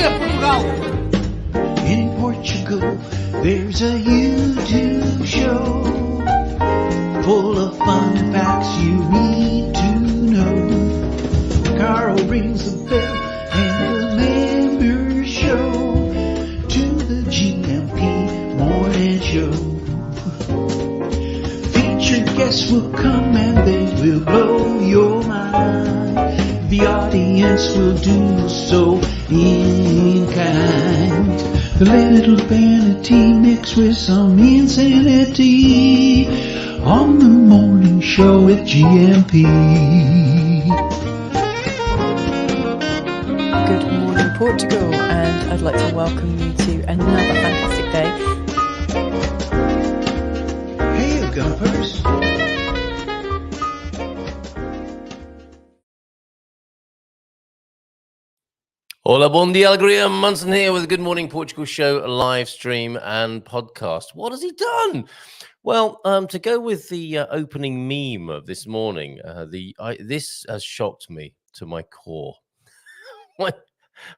dia, Portugal! In Portugal, there's a YouTube show full of fun facts you need to know. Carl rings the bell and the members show to the GMP morning show. Featured guests will come and they will blow your mind. The audience will do so in kind. The little vanity mixed with some insanity on the morning show with GMP. Good morning, Portugal, and I'd like to welcome you to another fantastic day. Hey, you GuMPers. Hola, bon dia, alegria. Munson here with the Good Morning Portugal show, live stream and podcast. What has he done? Well, to go with the opening meme of this morning, this has shocked me to my core.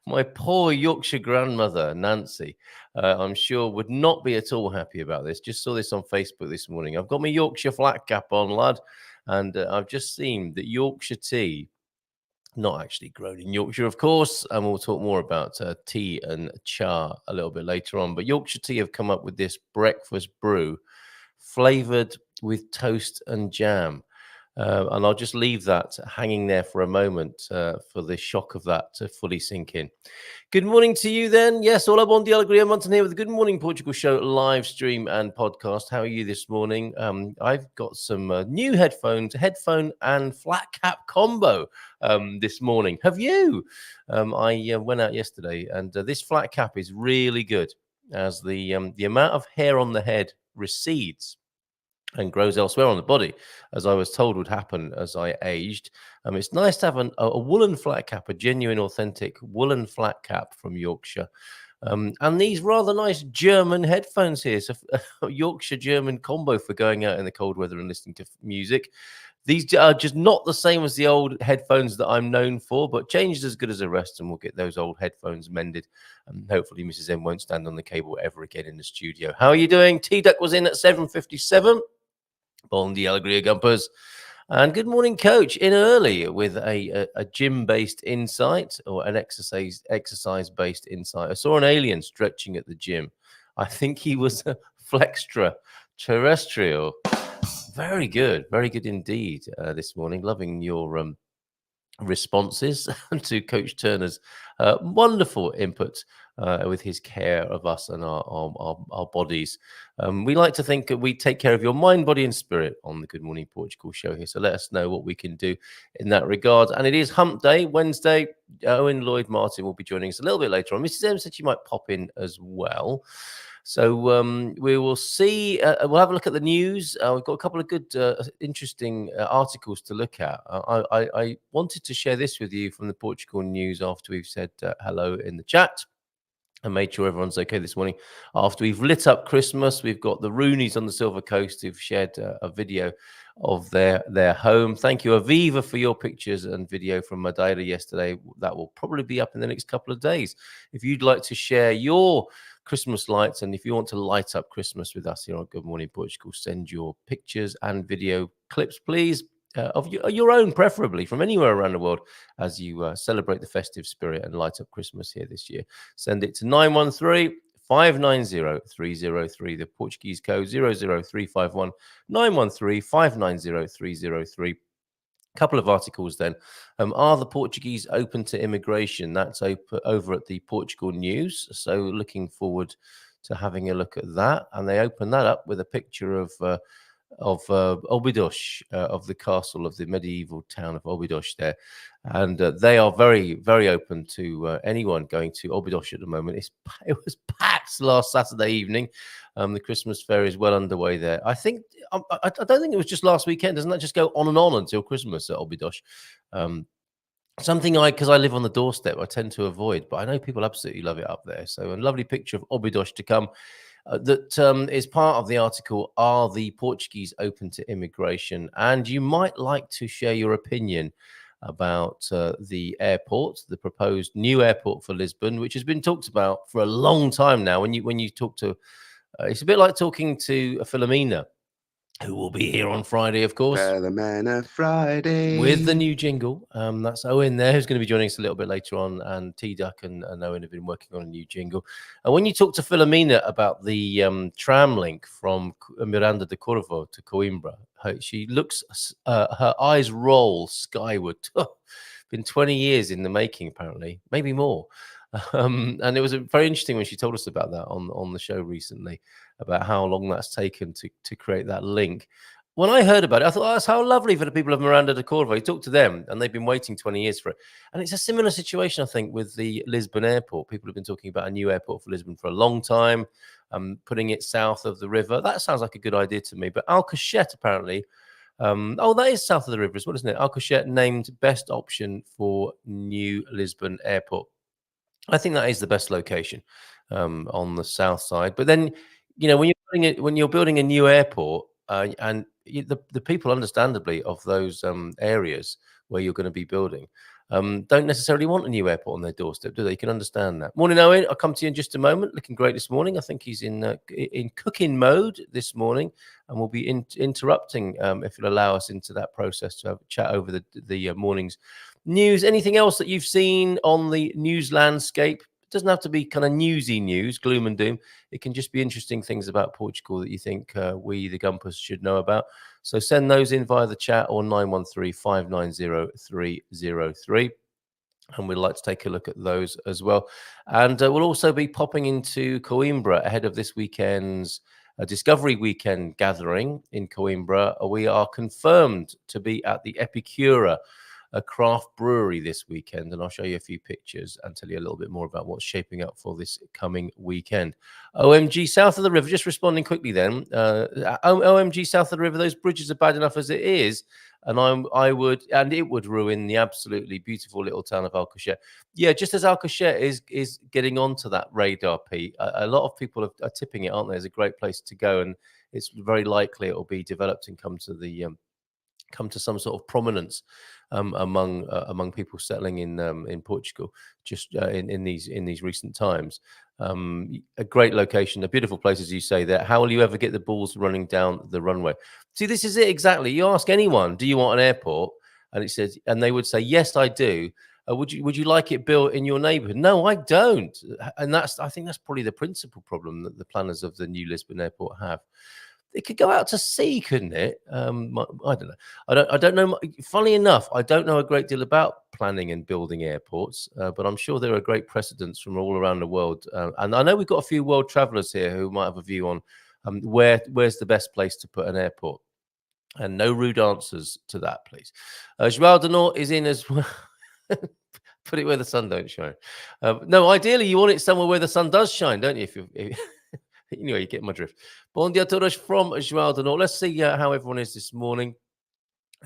My poor Yorkshire grandmother, Nancy, I'm sure would not be at all happy about this. Just saw this on Facebook this morning. I've got my Yorkshire flat cap on, lad, and I've just seen that Yorkshire tea, not actually grown in Yorkshire, of course, and we'll talk more about tea and cha a little bit later on. But Yorkshire Tea have come up with this breakfast brew flavoured with toast and jam. And I'll just leave that hanging there for a moment for the shock of that to fully sink in. Good morning to you then. Yes, hola, bon dia, alegria, Munson here with the Good Morning Portugal show, live stream and podcast. How are you this morning? I've got some new headphone and flat cap combo this morning. Have you? I went out yesterday and this flat cap is really good as the amount of hair on the head recedes and grows elsewhere on the body, as I was told would happen as I aged. It's nice to have a woolen flat cap, a genuine, authentic woolen flat cap from Yorkshire. And these rather nice German headphones here. So a Yorkshire-German combo for going out in the cold weather and listening to music. These are just not the same as the old headphones that I'm known for, but change is as good as a rest, and we'll get those old headphones mended. And hopefully Mrs. M won't stand on the cable ever again in the studio. How are you doing? T-Duck was in at 7:57. Bon dia, alegria, GuMPers. And good morning, Coach, in early with a gym-based insight or an exercise-based insight. I saw an alien stretching at the gym. I think he was a flextra terrestrial. Very good indeed this morning. Loving your responses to Coach Turner's wonderful input with his care of us and our bodies. We like to think that we take care of your mind, body and spirit on the Good Morning Portugal show here. So let us know what we can do in that regard. And it is Hump Day, Wednesday. Owen Lloyd Martin will be joining us a little bit later on. Mrs. M said she might pop in as well. So we will see. We'll have a look at the news. We've got a couple of good, interesting articles to look at. I wanted to share this with you from the Portugal news after we've said hello in the chat and made sure everyone's okay this morning. After we've lit up Christmas, we've got the Roonies on the Silver Coast who've shared a video of their home. Thank you, Aviva, for your pictures and video from Madeira yesterday. That will probably be up in the next couple of days. If you'd like to share your Christmas lights, and if you want to light up Christmas with us here on Good Morning Portugal, send your pictures and video clips, please, of your own, preferably from anywhere around the world, as you celebrate the festive spirit and light up Christmas here this year. Send it to 913-590-303, the Portuguese code 00351 913-590-303. Couple of articles then. Are the Portuguese open to immigration? That's over at the Portugal News. So looking forward to having a look at that. And they open that up with a picture of Óbidos, of the castle of the medieval town of Óbidos there. And they are very, very open to anyone going to Óbidos at the moment. It was packed last Saturday evening. The Christmas fair is well underway there. I think I don't think it was just last weekend. Doesn't that just go on and on until Christmas at Óbidos? Something because I live on the doorstep, I tend to avoid, but I know people absolutely love it up there. So a lovely picture of Óbidos to come. That is part of the article. Are the Portuguese open to immigration? And you might like to share your opinion about the airport, the proposed new airport for Lisbon, which has been talked about for a long time now. When you talk to, it's a bit like talking to Philomena, who will be here on Friday, of course. Philomena Friday. With the new jingle. That's Owen there, who's going to be joining us a little bit later on. And T-Duck and Owen have been working on a new jingle. And when you talk to Philomena about the tram link from Miranda de Corvo to Coimbra, she looks, her eyes roll skyward. Been 20 years in the making, apparently, maybe more. And it was very interesting when she told us about that on the show recently, about how long that's taken to create that link. When I heard about it, I thought, oh, that's how lovely for the people of Miranda de Corvo. You talk to them, and they've been waiting 20 years for it. And it's a similar situation, I think, with the Lisbon airport. People have been talking about a new airport for Lisbon for a long time, putting it south of the river. That sounds like a good idea to me. But Alcochete, apparently, that is south of the river as well, isn't it? Alcochete named best option for new Lisbon airport. I think that is the best location on the south side. But then, when you're building a new airport, and the people, understandably, of those areas where you're going to be building don't necessarily want a new airport on their doorstep, do they? You can understand that. Morning, Owen. I'll come to you in just a moment. Looking great this morning. I think he's in cooking mode this morning, and we'll be interrupting, if you'll allow us, into that process to have a chat over the morning's news. Anything else that you've seen on the news landscape? It doesn't have to be kind of newsy news, gloom and doom. It can just be interesting things about Portugal that you think we, the GuMPers, should know about. So send those in via the chat or 913-590-303. And we'd like to take a look at those as well. And we'll also be popping into Coimbra ahead of this weekend's Discovery Weekend gathering in Coimbra. We are confirmed to be at the Epicura, a craft brewery, this weekend, and I'll show you a few pictures and tell you a little bit more about what's shaping up for this coming weekend. OMG south of the river, just responding quickly then. OMG south of the river, those bridges are bad enough as it is, and it would ruin the absolutely beautiful little town of Alcochete. Yeah, just as Alcochete is getting onto that radar, Pete, a lot of people are tipping it, aren't they? It's a great place to go, and it's very likely it will be developed and come to some sort of prominence among people settling in Portugal just in these recent times. A great location, a beautiful place, as you say there. How will you ever get the balls running down the runway? See, this is it exactly. You ask anyone, do you want an airport? And they would say, yes, I do. Would you like it built in your neighborhood? No, I don't. And I think that's probably the principal problem that the planners of the new Lisbon airport have. It could go out to sea, couldn't it? I don't know. I don't know. Funnily enough, I don't know a great deal about planning and building airports, but I'm sure there are great precedents from all around the world. And I know we've got a few world travelers here who might have a view on where's the best place to put an airport. And no rude answers to that, please. João de Norte is in as well. Put it where the sun don't shine. No, ideally, you want it somewhere where the sun does shine, don't you? Anyway, you get my drift. Bom dia a todos from João de Norte. Let's see how everyone is this morning.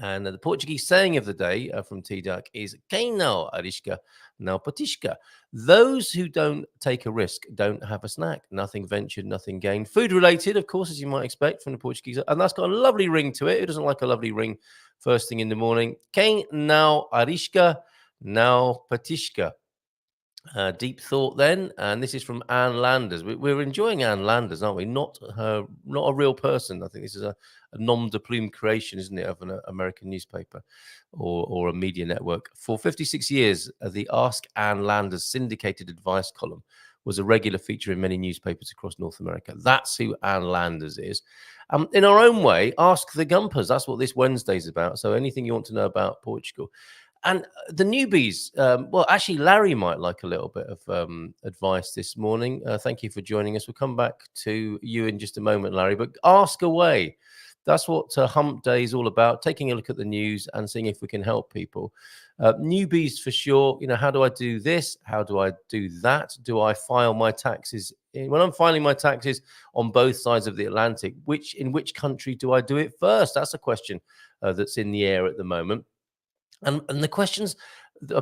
And the Portuguese saying of the day from T-Duck is "Quem não arrisca, não petisca." Those who don't take a risk don't have a snack. Nothing ventured, nothing gained. Food related, of course, as you might expect from the Portuguese. And that's got a lovely ring to it. Who doesn't like a lovely ring first thing in the morning? Quem não arrisca, não petisca. Deep thought then, and this is from Anne Landers. We're enjoying Anne Landers, aren't we? Not a real person. I think this is a nom de plume creation, isn't it, of an American newspaper or a media network. For 56 years, the Ask Anne Landers syndicated advice column was a regular feature in many newspapers across North America. That's who Anne Landers is. In our own way, Ask the GuMPers. That's what this Wednesday's about. So anything you want to know about Portugal. And the newbies, well, actually, Larry might like a little bit of advice this morning. Thank you for joining us. We'll come back to you in just a moment, Larry, but ask away. That's what Hump Day is all about, taking a look at the news and seeing if we can help people. Newbies for sure. How do I do this? How do I do that? Do I file my taxes? When I'm filing my taxes on both sides of the Atlantic, in which country do I do it first? That's a question that's in the air at the moment. And the questions,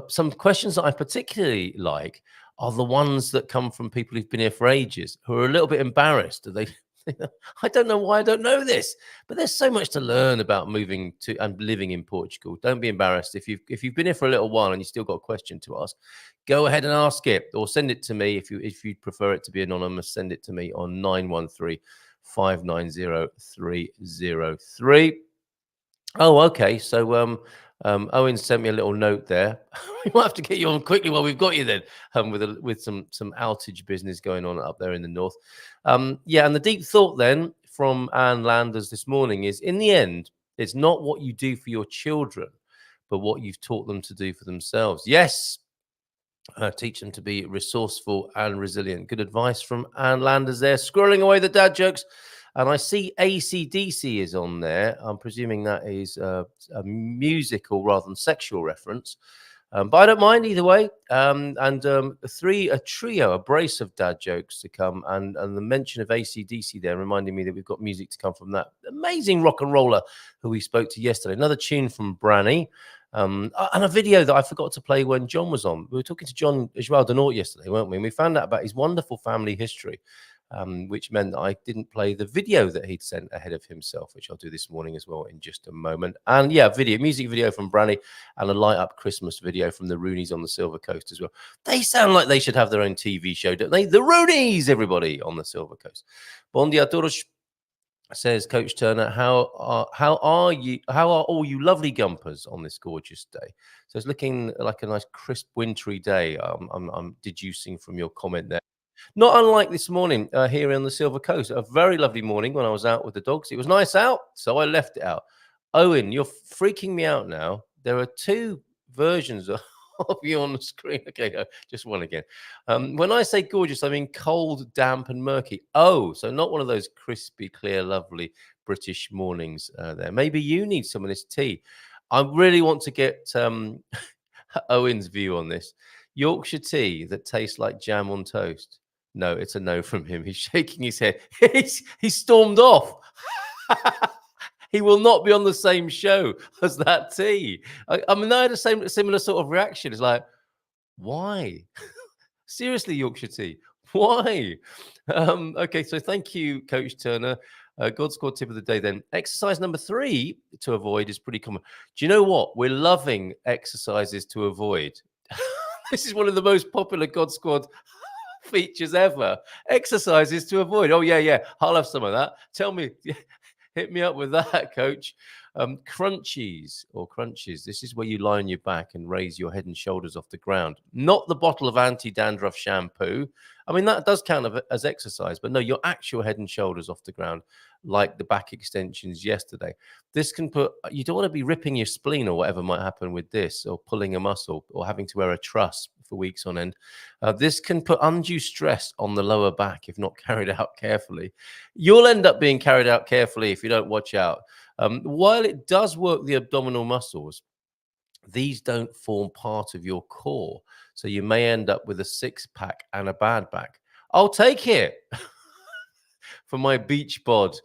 some questions that I particularly like are the ones that come from people who've been here for ages, who are a little bit embarrassed. They I don't know why I don't know this, but there's so much to learn about moving to and living in Portugal. Don't be embarrassed if you've been here for a little while and you still got a question to ask. Go ahead and ask it, or send it to me if you'd prefer it to be anonymous. Send it to me on 913-590-303. Oh, okay. So Owen sent me a little note there. We might have to get you on quickly while we've got you then, with some outage business going on up there in the north. Yeah, and the deep thought then from Anne Landers this morning is, in the end, it's not what you do for your children, but what you've taught them to do for themselves. Yes, teach them to be resourceful and resilient. Good advice from Anne Landers there, scrolling away the dad jokes. And I see AC/DC is on there. I'm presuming that is a musical rather than sexual reference. But I don't mind either way. A trio, a brace of dad jokes to come. And the mention of AC/DC there reminding me that we've got music to come from that amazing rock and roller who we spoke to yesterday. Another tune from Branny. And a video that I forgot to play when John was on. We were talking to John João de Norte yesterday, weren't we? And we found out about his wonderful family history, which meant that I didn't play the video that he'd sent ahead of himself, which I'll do this morning as well in just a moment. And yeah, music video from Branny, and a light up Christmas video from the Roonies on the Silver Coast as well. They sound like they should have their own TV show, don't they? The Roonies, everybody on the Silver Coast. Bon dia todos. Says Coach Turner, how are all you lovely GuMPers on this gorgeous day? So it's looking like a nice crisp wintry day. I'm deducing from your comment there. Not unlike this morning here on the Silver Coast. A very lovely morning when I was out with the dogs. It was nice out, so I left it out. Owen, you're freaking me out now. There are two versions of you on the screen. Okay, no, just one again. When I say gorgeous, I mean cold, damp, and murky. Oh, so not one of those crispy, clear, lovely British mornings there. Maybe you need some of this tea. I really want to get Owen's view on this. Yorkshire tea that tastes like jam on toast. No, it's a no from him. He's shaking his head. He stormed off. He will not be on the same show as that tea. I mean, I had a similar sort of reaction. It's like, why? Seriously, Yorkshire tea, why? Okay, so thank you, Coach Turner. God squad tip of the day then. Exercise number 3 to avoid is pretty common. Do you know what? We're loving exercises to avoid. This is one of the most popular God squad features ever. Exercises to avoid. Oh, yeah. I'll have some of that. Tell me. Hit me up with that, Coach. Crunchies or crunches. This is where you lie on your back and raise your head and shoulders off the ground. Not the bottle of anti-dandruff shampoo. I mean, that does count as exercise, but no, your actual head and shoulders off the ground, like the back extensions yesterday. This can you don't want to be ripping your spleen or whatever might happen with this, or pulling a muscle, or having to wear a truss for weeks on end. This can put undue stress on the lower back if not carried out carefully. You'll end up being carried out carefully if you don't watch out. While it does work the abdominal muscles, these don't form part of your core. So you may end up with a 6-pack and a bad back. I'll take it for my beach bod.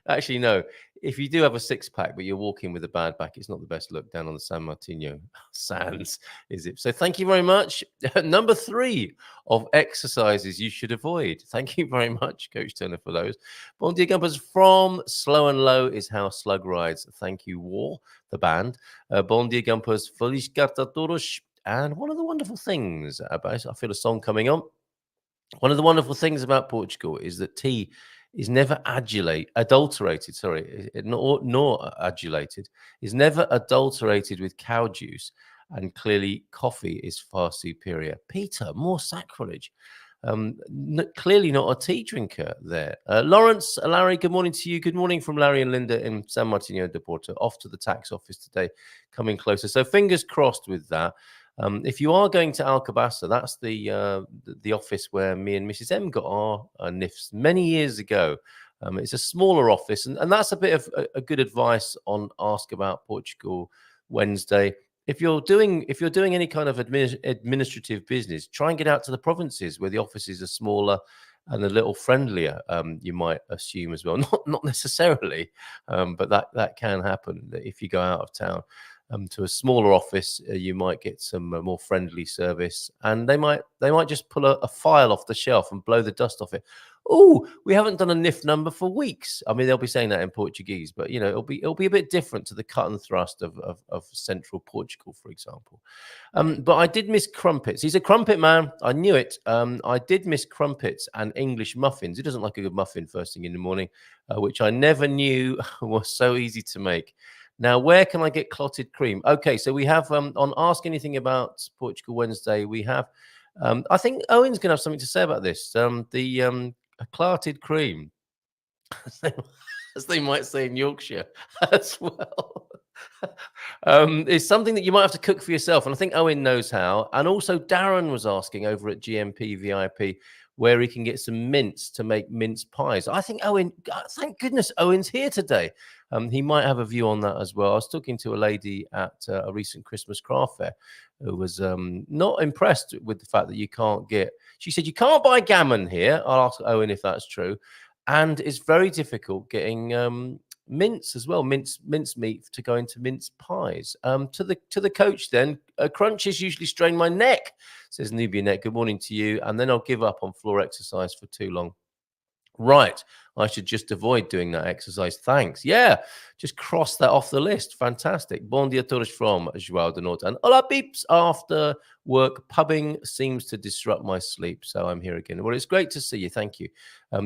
Actually, no. If you do have a 6-pack, but you're walking with a bad back, it's not the best look down on the San Martino sands, is it? So thank you very much. Number 3 of exercises you should avoid. Thank you very much, Coach Turner, for those. Bon dia, GuMPers. From Slow and Low is how Slug rides. Thank you, War, the band. Bon dia, GuMPers. Feliz carta todos. And one of the wonderful things about, I feel a song coming on. One of the wonderful things about Portugal is that tea is never adulterated, nor adulated, is never adulterated with cow juice, and clearly coffee is far superior. Peter, more sacrilege. Clearly not a tea drinker there. Lawrence, Larry, good morning to you. Good morning from Larry and Linda in San Martino de Porto. Off to the tax office today, coming closer. So fingers crossed with that. If you are going to Alcobaça, that's the office where me and Mrs. M got our NIFs many years ago. It's a smaller office, and that's a bit of a good advice on Ask About Portugal Wednesday. If you're doing any kind of administrative business, try and get out to the provinces where the offices are smaller and a little friendlier. You might assume as well, not necessarily, but that can happen if you go out of town. to a smaller office, you might get some more friendly service, and they might just pull a file off the shelf and blow the dust off it. Oh, we haven't done a NIF number for weeks. I mean, they'll be saying that in Portuguese, but it'll be a bit different to the cut and thrust of central Portugal, for example. But I did miss crumpets. He's a crumpet man. I knew it. I did miss crumpets and English muffins. He doesn't like a good muffin first thing in the morning, which I never knew was so easy to make. Now, where can I get clotted cream? Okay, so we have on Ask Anything About Portugal Wednesday, we have, I think Owen's going to have something to say about this. The clotted cream, as they might say in Yorkshire as well. It's something that you might have to cook for yourself. And I think Owen knows how. And also Darren was asking over at GMP VIP where he can get some mince to make mince pies. I think Owen, thank goodness Owen's here today. He might have a view on that as well. I was talking to a lady at a recent Christmas craft fair who was not impressed with the fact that you can't get, she said, you can't buy gammon here. I'll ask Owen if that's true. And it's very difficult getting mince as well, mince meat to go into mince pies. To the coach then, crunches usually strain my neck, says Nubia Neck. Good morning to you. And then I'll give up on floor exercise for too long. Right, I should just avoid doing that exercise. Thanks. Yeah, just cross that off the list. Fantastic. Bon dia todos from João de Norte. And hola peeps, after work pubbing seems to disrupt my sleep, so I'm here again. Well, it's great to see you. Thank you.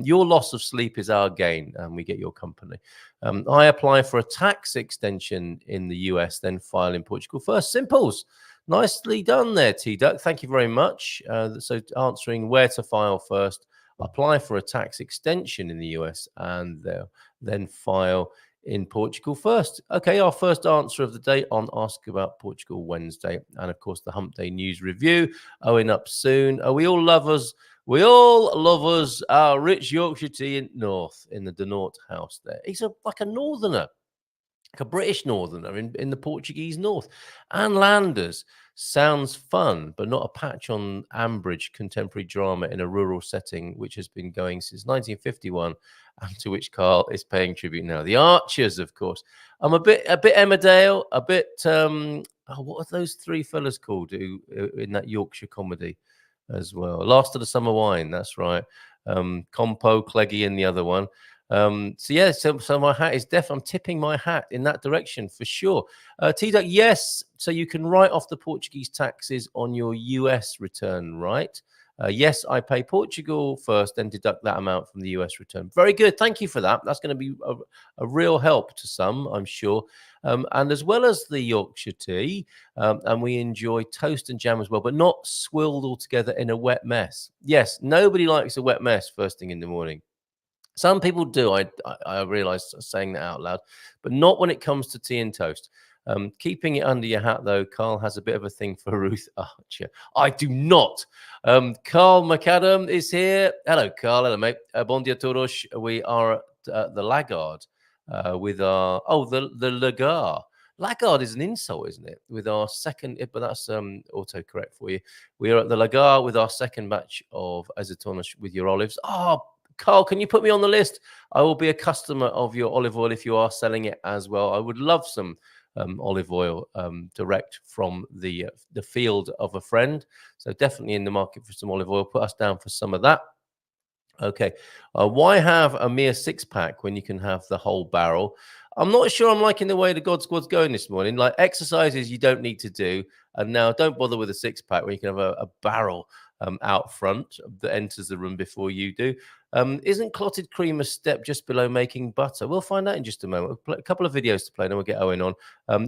Your loss of sleep is our gain, and we get your company. I apply for a tax extension in the US, then file in Portugal first. Simples. Nicely done there, T-Duck. Thank you very much. So answering where to file first, apply for a tax extension in the US, and then file in Portugal first. Okay, our first answer of the day on Ask About Portugal Wednesday. And of course, the Hump Day News Review. Owen up soon. We all love us. We all love us. Our rich Yorkshire tea in North, in the De North house there. He's like a northerner, like a British northerner in the Portuguese north. And Landers sounds fun, but not a patch on Ambridge contemporary drama in a rural setting, which has been going since 1951, and to which Carl is paying tribute now. The Archers, of course. I'm a bit Emmerdale, a bit what are those three fellas called who in that Yorkshire comedy as well? Last of the Summer Wine, that's right. Compo, Cleggy, and the other one. So my hat is deaf. I'm tipping my hat in that direction for sure. T-Duck, yes. So you can write off the Portuguese taxes on your US return, right? Yes, I pay Portugal first, then deduct that amount from the US return. Very good. Thank you for that. That's going to be a real help to some, I'm sure. And as well as the Yorkshire tea, and we enjoy toast and jam as well, but not swilled all together in a wet mess. Yes, nobody likes a wet mess first thing in the morning. Some people do. I realize saying that out loud, but not when it comes to tea and toast. Keeping it under your hat, though, Carl has a bit of a thing for Ruth Archer. I do not. Carl McAdam is here. Hello, Carl. Hello, mate. Bon dia todos. We are at the Lagarde with our... Oh, the Lagar. Lagarde is an insult, isn't it? With our second... But that's autocorrect for you. We are at the Lagar with our second batch of azeitonas with your olives. Oh, Carl, can you put me on the list? I will be a customer of your olive oil if you are selling it as well. I would love some olive oil direct from the field of a friend. So definitely in the market for some olive oil. Put us down for some of that. Okay. Why have a mere 6-pack when you can have the whole barrel? I'm not sure I'm liking the way the God Squad's going this morning. Like exercises you don't need to do. And now don't bother with a 6-pack when you can have a barrel out front that enters the room before you do. Isn't clotted cream a step just below making butter? We'll find out in just a moment. We'll play a couple of videos to play, and then we'll get Owen on.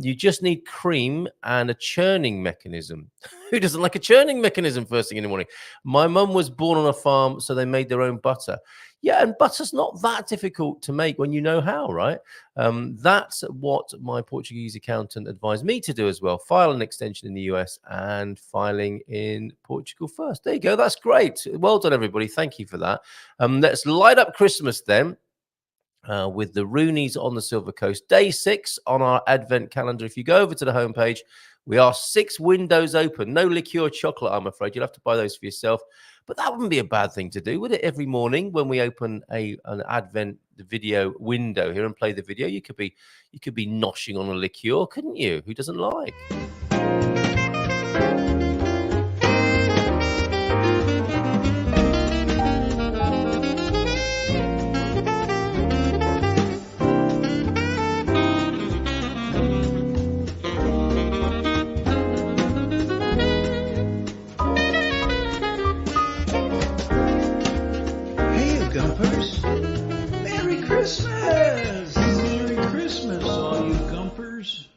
You just need cream and a churning mechanism. Who doesn't like a churning mechanism first thing in the morning? My mum was born on a farm, so they made their own butter. Yeah, and butter's not that difficult to make when you know how, right? That's what my Portuguese accountant advised me to do as well. File an extension in the US and filing in Portugal first. There you go. That's great. Well done, everybody. Thank you for that. Let's light up Christmas then. with the Roonies on the Silver Coast. Day 6 on our Advent calendar. If you go over to the homepage, we are 6 windows open. No liqueur chocolate, I'm afraid. You'll have to buy those for yourself. But that wouldn't be a bad thing to do, would it? Every morning when we open an Advent video window here and play the video, you could be noshing on a liqueur, couldn't you? Who doesn't like? GuMPers. Merry Christmas! Merry Christmas, all you GuMPers.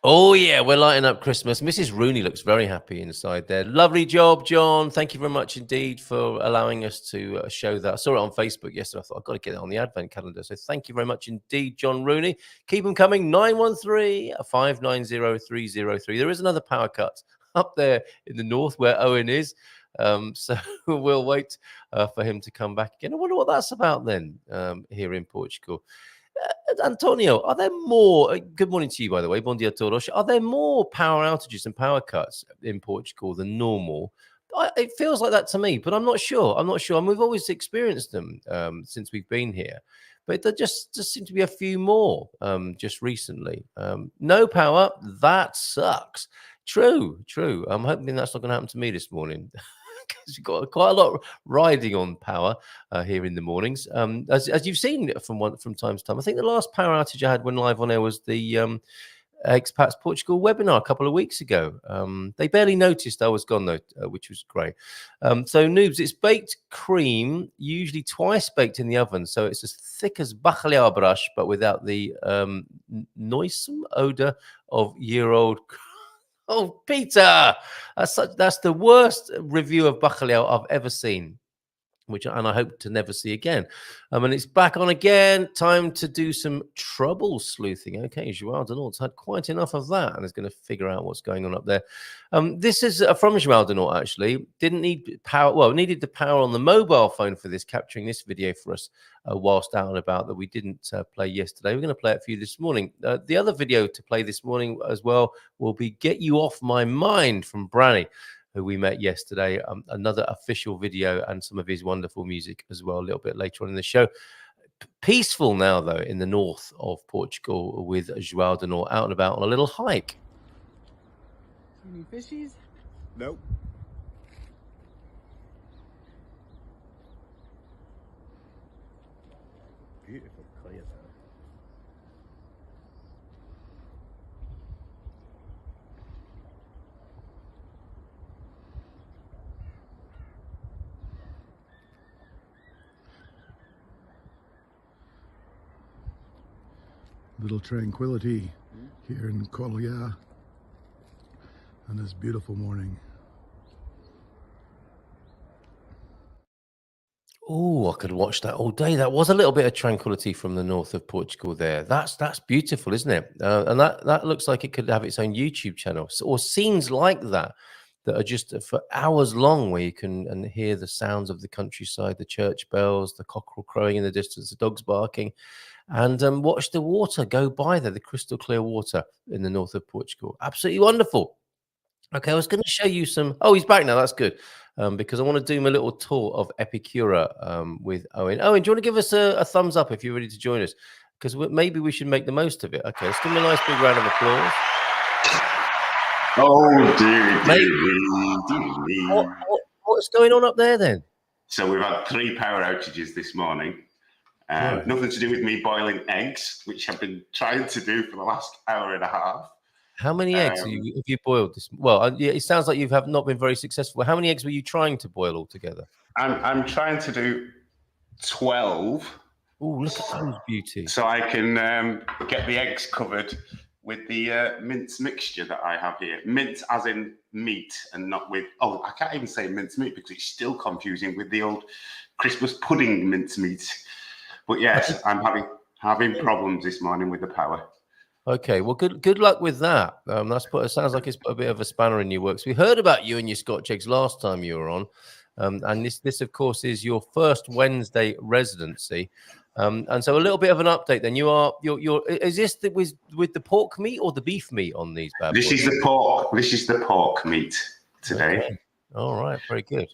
Oh, yeah, we're lighting up Christmas. Mrs. Rooney looks very happy inside there. Lovely job, John. Thank you very much indeed for allowing us to show that. I saw it on Facebook yesterday. I thought, I've got to get it on the Advent calendar. So thank you very much indeed, John Rooney. Keep them coming. 913-590-303. There is another power cut up there in the north where Owen is. So we'll wait for him to come back again. I wonder what that's about then here in Portugal. Antonio, are there more? Good morning to you, by the way. Bom dia a todos. Are there more power outages and power cuts in Portugal than normal? It feels like that to me, but I'm not sure. I'm not sure. And we've always experienced them since we've been here. But there just seem to be a few more just recently. No power, that sucks. True. I'm hoping that's not going to happen to me this morning. Because you've got quite a lot riding on power here in the mornings. As you've seen from time to time, I think the last power outage I had when live on air was the Expats Portugal webinar a couple of weeks ago. They barely noticed I was gone though, which was great. So noobs, it's baked cream, usually twice baked in the oven, so it's as thick as bacalhau brush, but without the noisome odor of year-old. Oh, Peter, that's the worst review of bacalhau I've ever seen, and I hope to never see again. And it's back on again. Time to do some trouble sleuthing. Okay, João Denord's had quite enough of that and is going to figure out what's going on up there. This is from João Denord, actually. Didn't need power. Well, needed the power on the mobile phone for this, capturing this video for us whilst out and about that we didn't play yesterday. We're going to play it for you this morning. The other video to play this morning as well will be Get You Off My Mind from Branny, who we met yesterday. Another official video and some of his wonderful music as well a little bit later on in the show. Peaceful now, though, in the north of Portugal with João Denord out and about on a little hike. Any fishies? Nope. Beautiful clear there. Little tranquility here in Kolya on this beautiful morning. Oh, I could watch that all day. That was a little bit of tranquility from the north of Portugal there. That's beautiful, isn't it? And that looks like it could have its own YouTube channel, or scenes like that are just for hours long, where you can hear the sounds of the countryside, the church bells, the cockerel crowing in the distance, the dogs barking, and watch the water go by there, the crystal clear water in the north of Portugal. Absolutely wonderful. Okay, I was going to show you some. Oh, he's back now. That's good. Because I want to do my little tour of Epicura with Owen. Owen, do you want to give us a thumbs up if you're ready to join us? Because maybe we should make the most of it. Okay, let's give him a nice big round of applause. Oh, dear. What's going on up there then? So we've had 3 power outages this morning. Right. Nothing to do with me boiling eggs, which I've been trying to do for the last hour and a half. How many eggs have you boiled this? Well, yeah, it sounds like you have not been very successful. How many eggs were you trying to boil altogether? I'm trying to do 12. Oh, look at those beauties. So I can get the eggs covered with the mince mixture that I have here. Mince as in meat and not with... Oh, I can't even say mince meat because it's still confusing with the old Christmas pudding mince meat. But yes, I'm having problems this morning with the power. Okay, well, good luck with that. It sounds like it's put a bit of a spanner in your works. We heard about you and your Scotch eggs last time you were on. And this, of course, is your first Wednesday residency. And so a little bit of an update then. Is this with the pork meat or the beef meat on these bad boys? This is the pork. This is the pork meat today. Okay. All right, very good.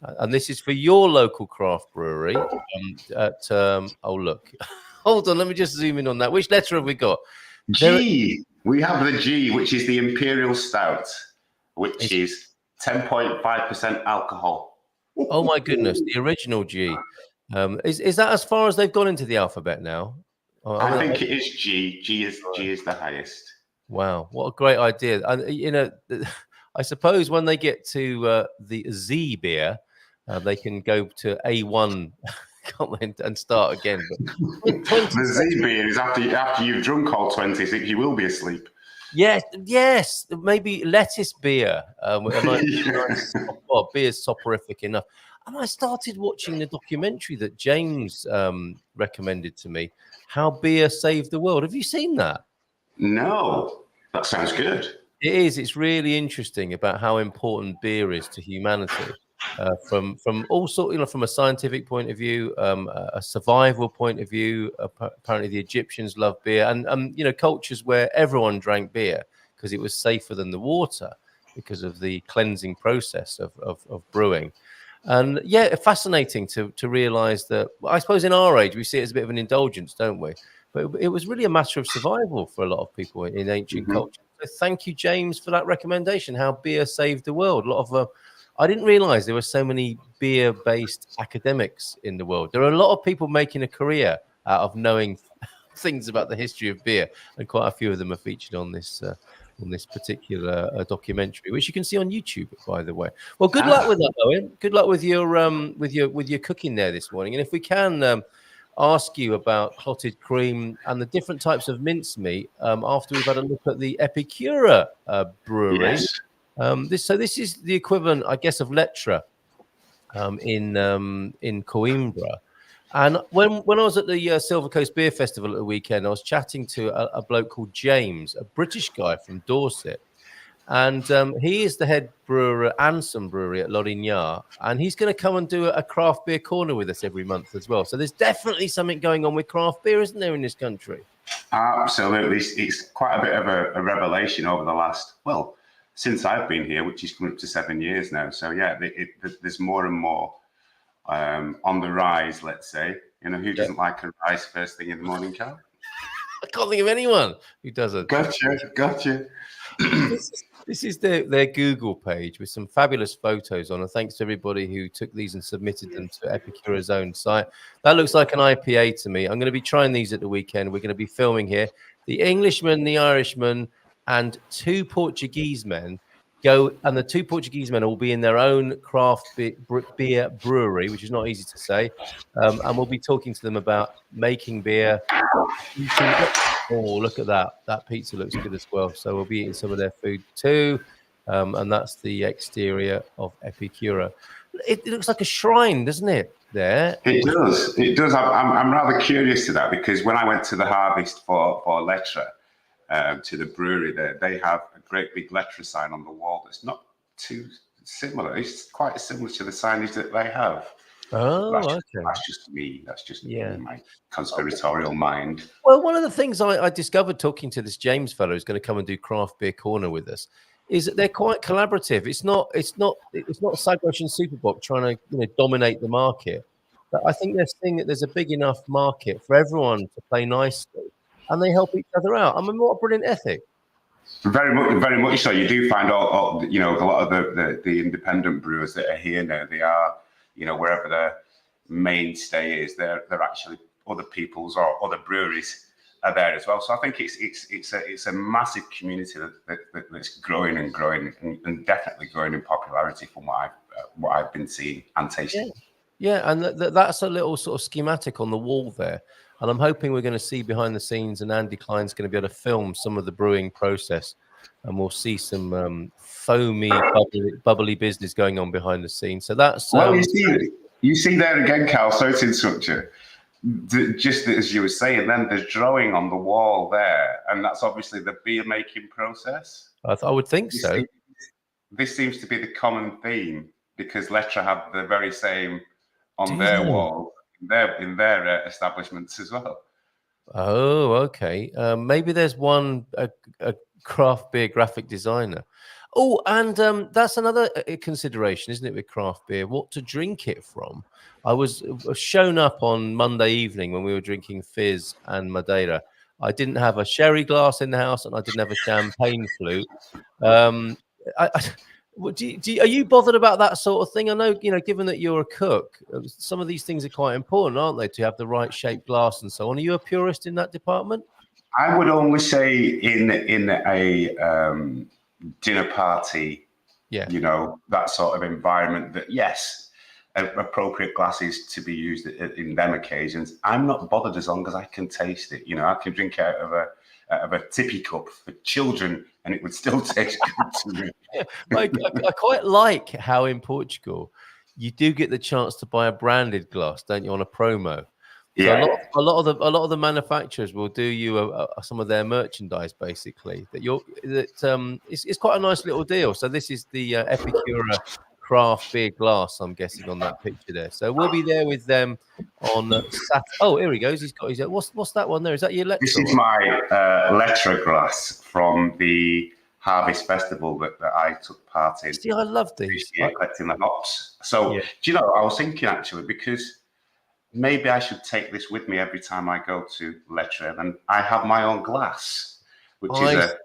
And this is for your local craft brewery. Oh look, hold on, let me just zoom in on that. Which letter have we got? G. We have the G, which is the Imperial Stout, which is 10.5% alcohol. Oh my goodness, the original G. Is that as far as they've gone into the alphabet now? I think it is G. G is the highest. Wow, what a great idea! And I suppose when they get to the Z beer, they can go to A1 and start again. But the Z beer is after you've drunk all 26, you will be asleep. Yes, maybe lettuce beer. Beer's soporific enough. And I started watching the documentary that James recommended to me, How Beer Saved the World. Have you seen that? No, that sounds good. It is. It's really interesting about how important beer is to humanity, from all sorts, from a scientific point of view, a survival point of view. Apparently, the Egyptians loved beer, and cultures where everyone drank beer because it was safer than the water because of the cleansing process of brewing. And yeah, fascinating to realize that. I suppose in our age we see it as a bit of an indulgence, don't we? But it was really a matter of survival for a lot of people in ancient culture. So thank you, James, for that recommendation. How beer saved the world. A lot of I didn't realize there were so many beer-based academics in the world. There are a lot of people making a career out of knowing things about the history of beer, and quite a few of them are featured on this particular documentary, which you can see on YouTube, by the way. Well, good luck with that, Owen. Good luck with your cooking there this morning. And if we can ask you about clotted cream and the different types of mincemeat after we've had a look at the Epicura brewery. Yes. This is the equivalent, I guess, of Letra in Coimbra. And when I was at the Silver Coast Beer Festival at the weekend, I was chatting to a bloke called James, a British guy from Dorset. And he is the head brewer at Anson Brewery at Lorignan. And he's going to come and do a craft beer corner with us every month as well. So there's definitely something going on with craft beer, isn't there, in this country? Absolutely. It's quite a bit of a revelation over the last, since I've been here, which is coming up to 7 years now. So yeah, there's more and more on the rise, let's say. Who doesn't like a rise first thing in the morning, Carl? I can't think of anyone who doesn't. Gotcha. This is their Google page with some fabulous photos on, and thanks to everybody who took these and submitted them to Epicura's own site. That looks like an IPA to me. I'm going to be trying these at the weekend. We're going to be filming here. The Englishman, the Irishman, and two Portuguese men go, and the two Portuguese men will be in their own craft beer brewery, which is not easy to say, and we'll be talking to them about making beer. Oh, look at that. That pizza looks good as well. So we'll be eating some of their food too. And that's the exterior of Epicura. It looks like a shrine, doesn't it, there? It does. I'm rather curious to that, because when I went to the harvest for Letra, to the brewery there, they have a great big Letra sign on the wall that's not too similar. It's quite similar to the signage that they have. Oh, okay. That's just me. That's just my conspiratorial Okay. mind. Well, one of the things I discovered talking to this James fellow who's going to come and do craft beer corner with us is that they're quite collaborative. It's not Sagwash and Superbock trying to dominate the market. But I think they're seeing that there's a big enough market for everyone to play nicely, and they help each other out. I mean, what a brilliant ethic. Very much so. You do find a lot of the independent brewers that are here now. They are, wherever their mainstay is, they're actually other people's or other breweries are there as well. So I think it's a massive community that's growing and growing and definitely growing in popularity from what I've been seeing and tasting. Yeah, and that's a little sort of schematic on the wall there. And I'm hoping we're going to see behind the scenes, and Andy Klein's going to be able to film some of the brewing process, and we'll see some foamy, bubbly business going on behind the scenes. So that's you see there again, Carl. So to interrupt you, just as you were saying, then there's drawing on the wall there, and that's obviously the beer making process. I would think so. This seems to be the common theme because Letra have the very same on Do their they? wall in their establishments as well. Oh, okay. Maybe there's one a craft beer graphic designer. Oh, and that's another consideration, isn't it, with craft beer? What to drink it from? I was shown up on Monday evening when we were drinking fizz and Madeira. I didn't have a sherry glass in the house, and I didn't have a champagne flute. Um, are you bothered about that sort of thing? I know, given that you're a cook, some of these things are quite important, aren't they? To have the right shaped glass and so on. Are you a purist in that department? I would only say in a dinner party, Yeah. that sort of environment, that yes, appropriate glasses to be used in them occasions. I'm not bothered as long as I can taste it. I can drink out of a tippy cup for children and it would still taste good to me. Yeah, I quite like how in Portugal you do get the chance to buy a branded glass, don't you, on a promo? So Yeah. a lot of the manufacturers will do you some of their merchandise basically. It's quite a nice little deal. So this is the Epicura craft beer glass, I'm guessing, on that picture there. So we'll be there with them on Saturday. Oh, here he goes. He's got his. What's that one there? Is that your Letra? This is my Letra glass from the Harvest Festival that I took part in. See, I love these. Collecting the hops. So, Yeah. do you know, I was thinking actually, because maybe I should take this with me every time I go to Letra, and I have my own glass, which is a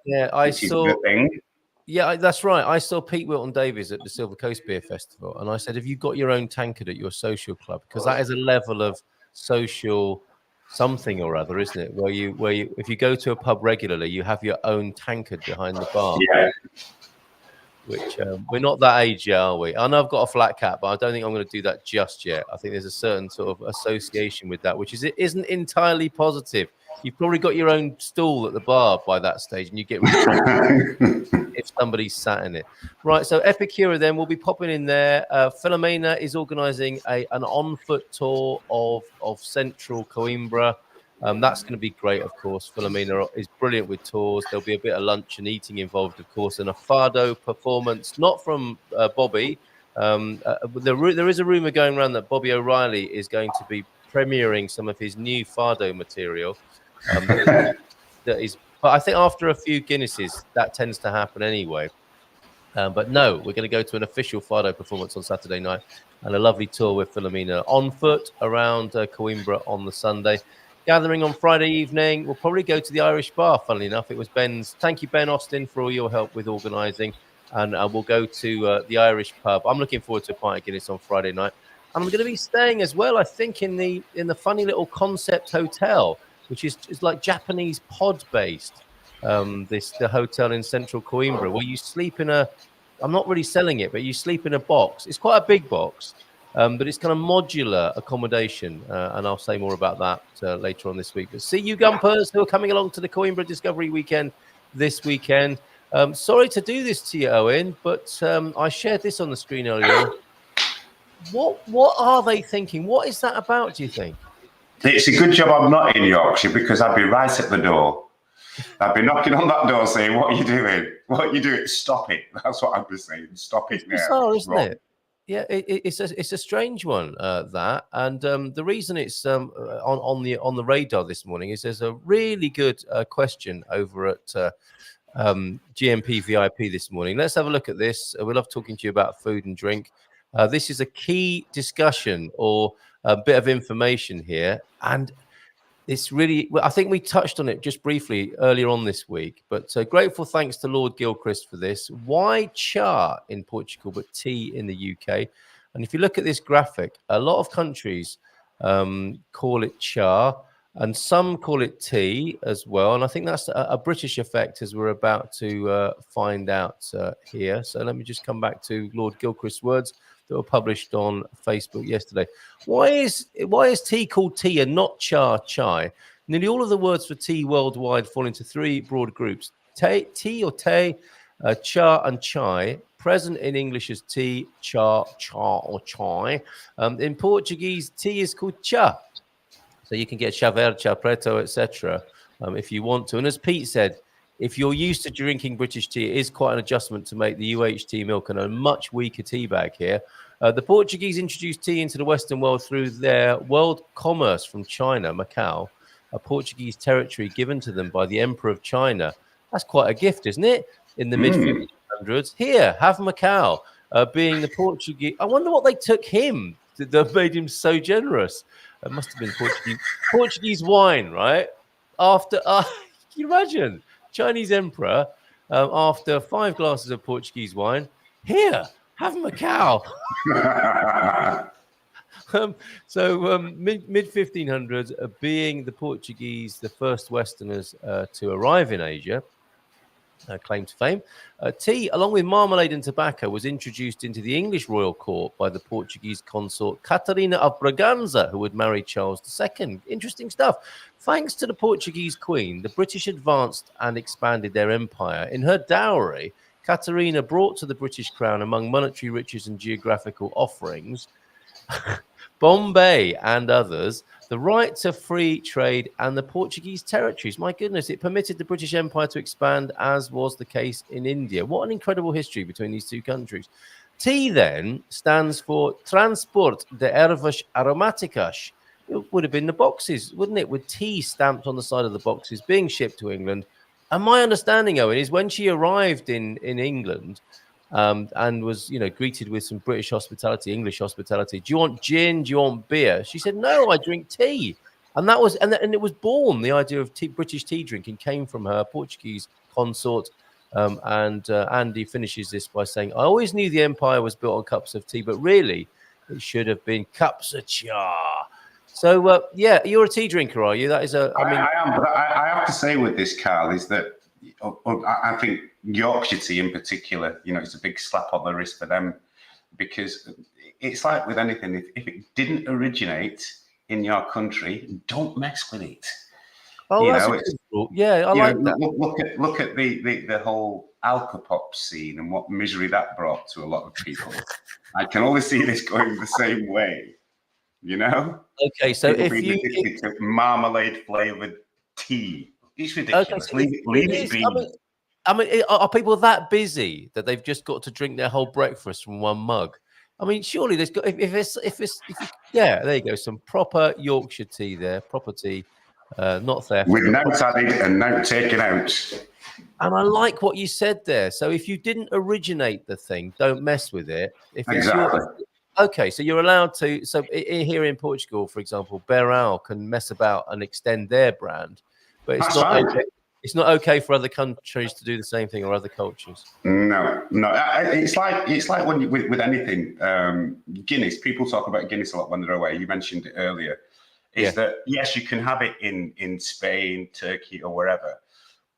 good thing. Yeah, that's right. I saw Pete Wilton Davies at the Silver Coast Beer Festival, and I said, "Have you got your own tankard at your social club? Because that is a level of social something or other, isn't it? Where you, if you go to a pub regularly, you have your own tankard behind the bar." Yeah. Which we're not that age yet, are we? I know I've got a flat cap, but I don't think I'm going to do that just yet. I think there's a certain sort of association with that, which isn't entirely positive. You've probably got your own stool at the bar by that stage, and you get if somebody's sat in it. Right, so Epicura then will be popping in there. Filomena is organising an on-foot tour of central Coimbra. That's going to be great, of course. Filomena is brilliant with tours. There'll be a bit of lunch and eating involved, of course, and a fado performance, not from Bobby. There is a rumour going around that Bobby O'Reilly is going to be premiering some of his new fado material. But I think after a few Guinnesses, that tends to happen anyway. But no, we're going to go to an official fado performance on Saturday night and a lovely tour with Filomena on foot around Coimbra on the Sunday. Gathering on Friday evening. We'll probably go to the Irish bar, funnily enough. It was Ben's. Thank you, Ben Austin, for all your help with organising. And we'll go to the Irish pub. I'm looking forward to a pint of Guinness on Friday night. And I'm going to be staying as well, I think, in the funny little concept hotel, which is like Japanese pod-based. The hotel in central Coimbra, where you sleep in I'm not really selling it, but you sleep in a box. It's quite a big box. But it's kind of modular accommodation, and I'll say more about that later on this week. But see you GuMPers who are coming along to the Coimbra Discovery Weekend this weekend. Sorry to do this to you, Owen, but I shared this on the screen earlier. What are they thinking? What is that about, do you think? It's a good job I'm not in Yorkshire, because I'd be right at the door. I'd be knocking on that door saying, "What are you doing? What are you doing? Stop it." That's what I'd be saying. Stop it now. Bizarre, isn't it? Yeah, it's a strange one, that, and the reason it's on the radar this morning is there's a really good question over at GMP VIP this morning. Let's have a look at this. We love talking to you about food and drink. This is a key discussion or a bit of information here, and it's really, I think we touched on it just briefly earlier on this week, but grateful thanks to Lord Gilchrist for this. Why cha in Portugal, but tea in the UK? And if you look at this graphic, a lot of countries call it cha, and some call it tea as well. And I think that's a British effect, as we're about to find out here. So let me just come back to Lord Gilchrist's words that were published on Facebook yesterday. Why is tea called tea and not chai? Nearly all of the words for tea worldwide fall into three broad groups: tea or te, cha and chai. Present in English as tea, cha or chai. In Portuguese, tea is called cha. So you can get chá verde, chá preto, etc. If you want to. And as Pete said, if you're used to drinking British tea, it is quite an adjustment to make the UHT milk and a much weaker tea bag here. The Portuguese introduced tea into the Western world through their world commerce from China, Macau, a Portuguese territory given to them by the Emperor of China. That's quite a gift, isn't it? In the mid-1500s. Here, have Macau, being the Portuguese. I wonder what they took him that made him so generous. It must have been Portuguese wine, right? After, can you imagine? Chinese emperor, after 5 glasses of Portuguese wine, here, have Macau. Mid 1500s, being the Portuguese the first Westerners to arrive in Asia, claim to fame. Tea, along with marmalade and tobacco, was introduced into the English royal court by the Portuguese consort Catarina of Braganza, who would marry Charles II. Interesting stuff. Thanks to the Portuguese queen, the British advanced and expanded their empire. In her dowry, Catarina brought to the British crown, among monetary riches and geographical offerings, Bombay and others, the right to free trade and the Portuguese territories. My goodness, it permitted the British Empire to expand, as was the case in India. What an incredible history between these two countries. Tea then stands for Transport de Ervas Aromáticas. It would have been the boxes, wouldn't it, with tea stamped on the side of the boxes being shipped to England. And my understanding, Owen, is when she arrived in England, and was, greeted with some British hospitality, English hospitality. Do you want gin? Do you want beer? She said, no, I drink tea. And that was, and it was born, the idea of British tea drinking came from her Portuguese consort. Andy finishes this by saying, I always knew the empire was built on cups of tea, but really it should have been cups of cha. So, you're a tea drinker, are you? That is I am, but I have to say with this, Carl, is that I think Yorkshire tea in particular, it's a big slap on the wrist for them, because it's like with anything, if it didn't originate in your country, don't mess with it. Oh, that's a good rule. Yeah, I like that. Look at the whole Alcopop scene and what misery that brought to a lot of people. I can only see this going the same way, Okay, so people if you marmalade flavored tea. It's ridiculous. Okay, so leave it be. I mean, are people that busy that they've just got to drink their whole breakfast from one mug? I mean, surely there's got there you go, some proper Yorkshire tea there, proper tea, not theft. With notes added and note taken out. And I like what you said there. So if you didn't originate the thing, don't mess with it. Exactly. Okay, so you're allowed to. So here in Portugal, for example, Beral can mess about and extend their brand. But it's not okay. It's not okay for other countries to do the same thing, or other cultures. No. It's like when with anything. Guinness. People talk about Guinness a lot when they're away. You mentioned it earlier. That yes, you can have it in Spain, Turkey, or wherever,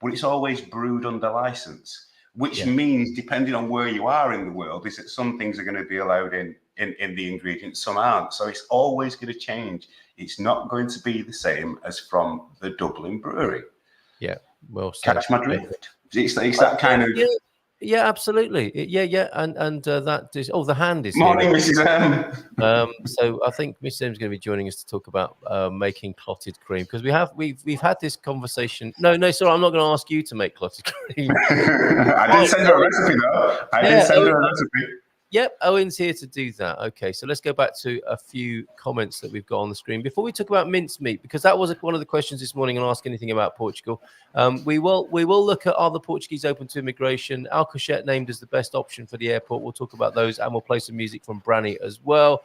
but it's always brewed under license, which means depending on where you are in the world, is that some things are going to be allowed in the ingredients, some aren't. So it's always going to change. It's not going to be the same as from the Dublin brewery. Yeah, well said. Catch my drift. It's that kind of. Yeah, absolutely. And that is. Oh, the hand is morning, here. Mrs. M. So I think Miss M is going to be joining us to talk about making clotted cream, because we've had this conversation. No, sorry, I'm not going to ask you to make clotted cream. I did send her a recipe though. I did send her a recipe. Yep, Owen's here to do that. Okay, so let's go back to a few comments that we've got on the screen before we talk about mincemeat, because that was one of the questions this morning, and ask anything about Portugal. We will look at, are the Portuguese open to immigration? Alcochete named as the best option for the airport. We'll talk about those, and we'll play some music from Branny as well.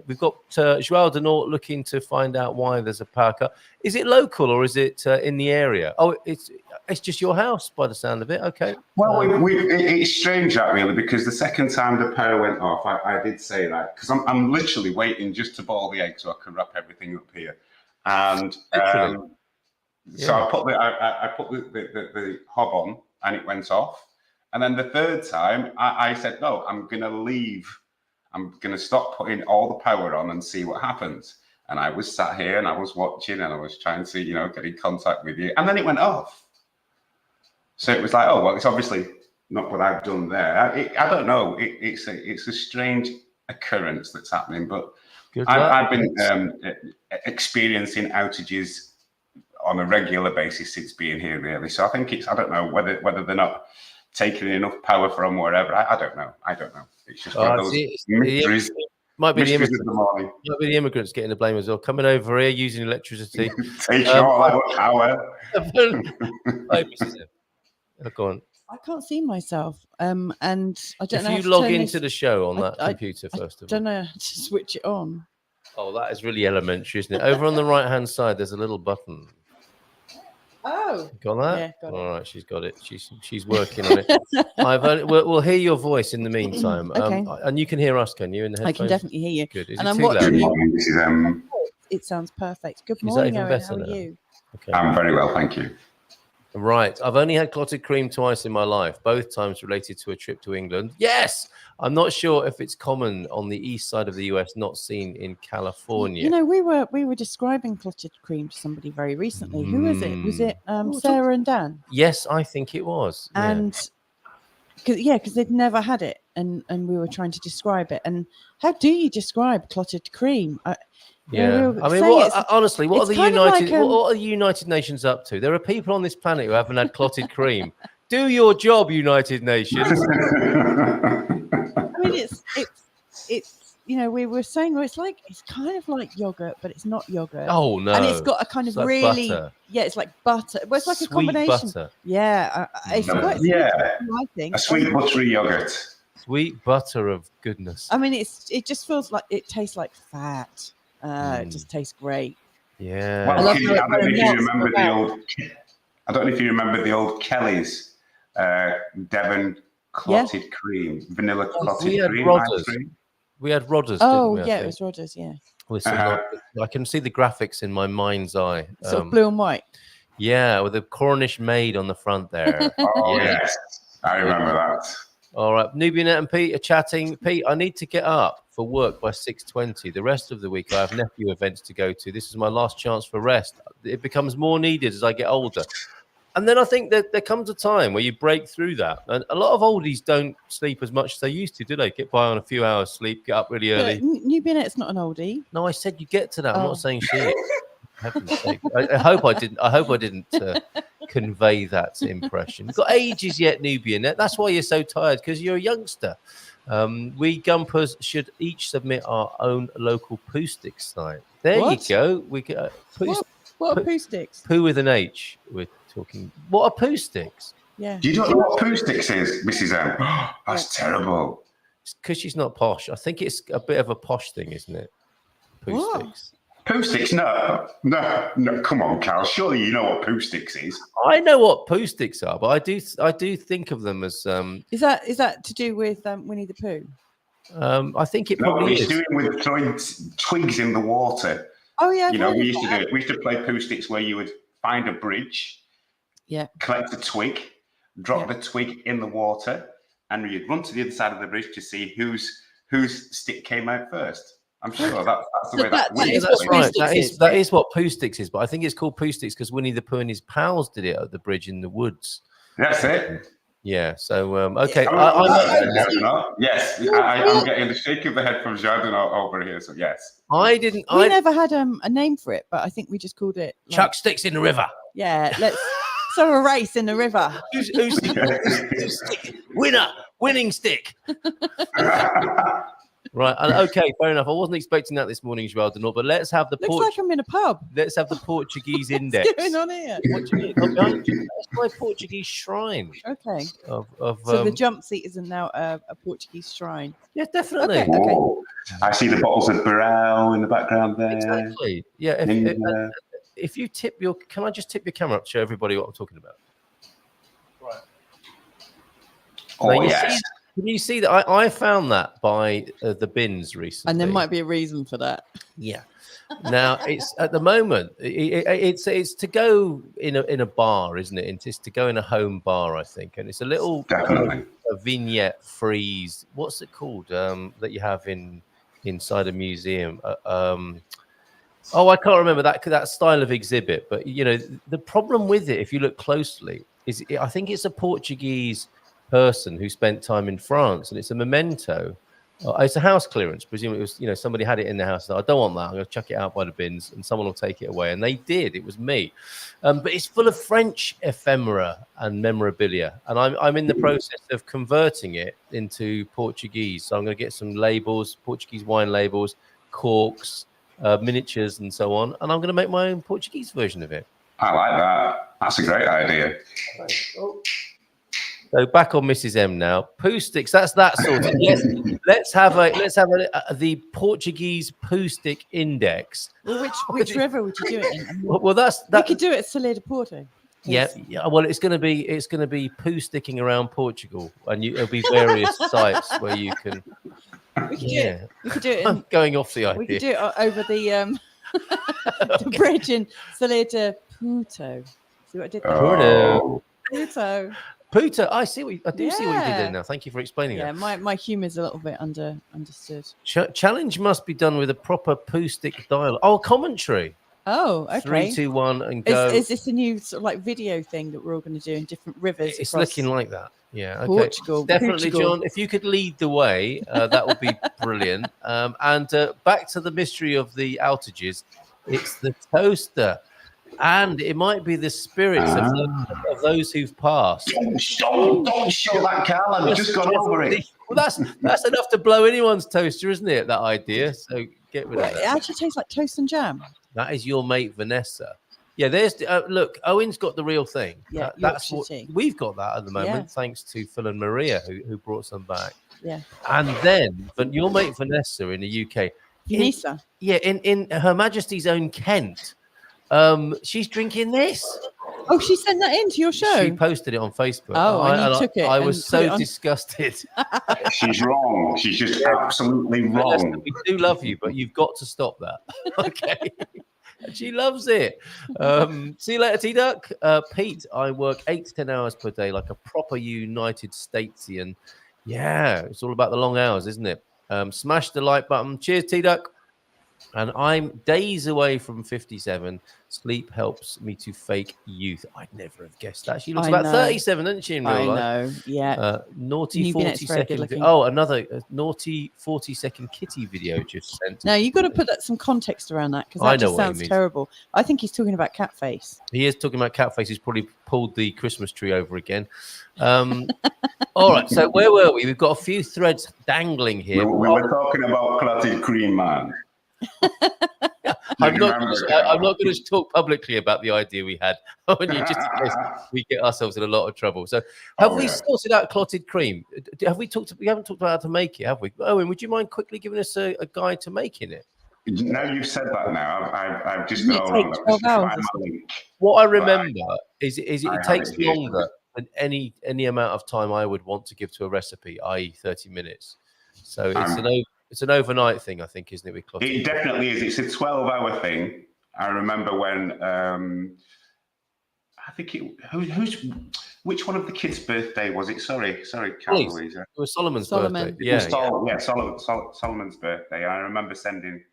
We've got Joao Denort looking to find out why there's a power cut. Is it local or is it in the area? Oh, it's just your house by the sound of it. Okay. Well, it's strange that really, because the second time the power went off, I did say that, because I'm literally waiting just to boil the egg so I can wrap everything up here, and so I put the hob on and it went off, and then the third time I said no, I'm gonna leave. I'm going to stop putting all the power on and see what happens. And I was sat here and I was watching and I was trying to, get in contact with you. And then it went off. So it was like, oh, well, it's obviously not what I've done there. I don't know. It's a strange occurrence that's happening. But I've been experiencing outages on a regular basis since being here, really. So I think I don't know whether they're not taking enough power from wherever. I don't know. It's just one of those mysteries. Might be the Mysteries of the morning. Might be the immigrants getting the blame as well. Coming over here using electricity. Taking all our power. Go on. I can't see myself, and I don't know. If you log into the show on that computer first of all, don't know how to switch it on. Oh, that is really elementary, isn't it? Over on the right-hand side, there's a little button. Oh, Got that? Yeah, got it. All right, she's got it. She's working on it. We'll hear your voice in the meantime. Okay. And you can hear us, can you? In the headphones? I can definitely hear you. Good. Is And it I'm too watching loud? you. This is, It sounds perfect. Good Is that morning, even Owen. better How are now? you? Okay. I'm very well, thank you. Right. I've only had clotted cream twice in my life, both times related to a trip to England. Yes. I'm not sure if it's common on the east side of the US, not seen in California. You know, we were describing clotted cream to somebody very recently. Who was it? Was it Sarah and Dan? Yes, I think it was. Yeah. And because they'd never had it, and we were trying to describe it. And how do you describe clotted cream? Yeah, we I mean, honestly, what are the what are the United Nations up to? There are people on this planet who haven't had clotted cream. Do your job, United Nations. I mean, it's we were saying it's kind of like yogurt, but it's not yogurt. Oh no! And it's got a kind of like really butter. Yeah, it's like butter. Well, it's like Sweet a combination. Butter. Yeah, it's quite I think a sweet buttery yogurt. Sweet butter of goodness. I mean, it just feels like it tastes like fat. It just tastes great. Yeah. Well, I don't know if you remember the old Kelly's Devon clotted cream, vanilla clotted cream. Ice cream. We had Rodders. Oh, didn't we, it was Rodders. Yeah. With some, I can see the graphics in my mind's eye. Sort of blue and white. Yeah, with the Cornish maid on the front there. Oh yes, I remember that. All right, Nubianet and Pete are chatting. Pete, I need to get up for work by 6:20. The rest of the week, I have nephew events to go to. This is my last chance for rest. It becomes more needed as I get older. And then I think that there comes a time where you break through that. And a lot of oldies don't sleep as much as they used to, do they? Get by on a few hours sleep, get up really early. Nubianet's not an oldie. No, I said you get to that. I'm not saying she is. I hope I didn't convey that impression. You've got ages yet, Nubianet. That's why you're so tired, because you're a youngster. We GuMPers should each submit our own local poo stick site. There you go. We get what are poo sticks? Poo with an H. We're talking. What are poo sticks? Yeah. You don't know what poo sticks is, Mrs. M? That's terrible. It's because she's not posh. I think it's a bit of a posh thing, isn't it? Poo sticks. Poo sticks? No. Come on, Carl. Surely you know what poo sticks is. I know what poo sticks are, but I do think of them as. Is that to do with Winnie the Pooh? I think it probably is. It's doing with throwing twigs in the water. Oh yeah. We used to do it. We used to play poo sticks where you would find a bridge. Yeah. Collect a twig, drop the twig in the water, and you'd run to the other side of the bridge to see whose stick came out first. I'm sure that's the way that's right. That is what poo sticks is, but I think it's called poo sticks because Winnie the Pooh and his pals did it at the bridge in the woods. That's it. Yeah. So okay. Yes, I'm getting the shake of the head from Jardin over here. So yes, We never had a name for it, but I think we just called it chuck sticks in the river. Yeah. Let's a race in the river. Who's winning stick. Right. Okay. Fair enough. I wasn't expecting that this morning, Joel Denor, but let's have the. Looks like I'm in a pub. Let's have the Portuguese index. What's going on here? That's my Portuguese shrine. Okay. So the jump seat isn't now a Portuguese shrine. Yeah, definitely. Okay. I see the bottles of Burrell in the background there. Exactly. Yeah. If you tip can I just tip your camera up to show everybody what I'm talking about? Right. Oh yes. Can you see that? I found that by the bins recently. And there might be a reason for that. Yeah. Now it's at the moment it's to go in a bar, isn't it? It's to go in a home bar, I think, and it's a little a vignette frieze. What's it called? That you have inside a museum. I can't remember that style of exhibit. But the problem with it, if you look closely, is I think it's a Portuguese person who spent time in France, and it's a memento It's a house clearance. Presumably, it was, you know, somebody had it in the house. I don't want that. I'm going to chuck it out by the bins, and someone will take it away. And they did. It was me. But it's full of French ephemera and memorabilia, and I'm in the process of converting it into Portuguese. So I'm going to get some labels, Portuguese wine labels, corks, miniatures, and so on. And I'm going to make my own Portuguese version of it. I like that. That's a great idea. So back on Mrs. M now. Poo sticks. That's that sorted. Let's have the Portuguese poo stick index. Well, which river would you do it in? Well, that we could do it at Salé de Porto. Yeah. Well, it's going to be poo sticking around Portugal, and there'll be various sites where you can. We could do it. I'm going off the idea. We could do it over the the bridge in Salé de Porto. See what I did there? Puto, I see what I do see what you did there now. Thank you for explaining that. Yeah, my humour is a little bit understood. Challenge must be done with a proper poo stick dialogue. Oh, commentary. Oh, okay. 3, 2, 1, and go. Is this a new sort of like video thing that we're all going to do in different rivers? It's looking like that. Yeah. Okay. Portugal. Definitely, John. If you could lead the way, that would be brilliant. And back to the mystery of the outages. It's the toaster. And it might be the spirits of those who've passed. Don't show that, Carl. I've just gone over it. Well, that's enough to blow anyone's toaster, isn't it? That idea. So get rid of that. It actually tastes like toast and jam. That is your mate Vanessa. Yeah, there's look. Owen's got the real thing. Yeah, that's what we've got that at the moment, thanks to Phil and Maria who brought some back. Yeah. And then, but your mate Vanessa in the UK, Vanessa. In Her Majesty's own Kent. She's drinking this. Oh, she sent that into your show. She posted it on Facebook. Oh, and you took it. I was so disgusted. She's wrong. She's just absolutely wrong. We do love you, but you've got to stop that. Okay. She loves it. See you later, T-Duck. Pete, I work 8 to 10 hours per day like a proper United Statesian. Yeah, it's all about the long hours, isn't it? Smash the like button. Cheers, T-Duck. And I'm days away from 57. Sleep helps me to fake youth. I'd never have guessed that. She looks about 37, doesn't she, in real life? I know, yeah. Naughty 40-second. Oh, another naughty 40-second kitty video just sent. No, you've got to put some context around that because that just sounds terrible. I think he's talking about Catface. He is talking about Catface. He's probably pulled the Christmas tree over again. All right, so where were we? We've got a few threads dangling here. We were talking about clotted cream, man. I'm not going to talk publicly about the idea we had just in case we get ourselves in a lot of trouble. So, have we sorted out clotted cream? Have we talked? We haven't talked about how to make it, have we? Owen, would you mind quickly giving us a guide to making it? Now you've said that. Now I've just got What I remember is it takes longer than any amount of time I would want to give to a recipe, i.e., 30 minutes. So it's an overnight thing, I think, isn't it? With clotted? It definitely is. It's a 12-hour thing. I remember when I think which one of the kids' birthday was it? Sorry, Carl Louisa. It was Solomon's birthday. Yeah, Solomon's birthday. I remember sending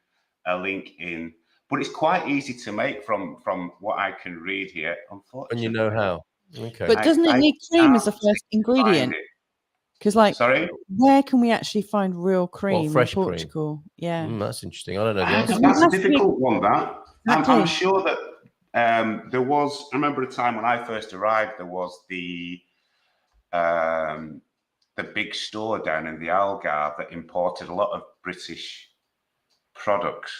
a link in, but it's quite easy to make from what I can read here. Unfortunately, and you know how. Okay. But doesn't it need cream as the first ingredient? Because, where can we actually find real cream fresh in Portugal? Cream. Yeah, that's interesting. I don't know the answer. That's a difficult one. That I'm sure that there was. I remember a time when I first arrived. There was the big store down in the Algarve that imported a lot of British products.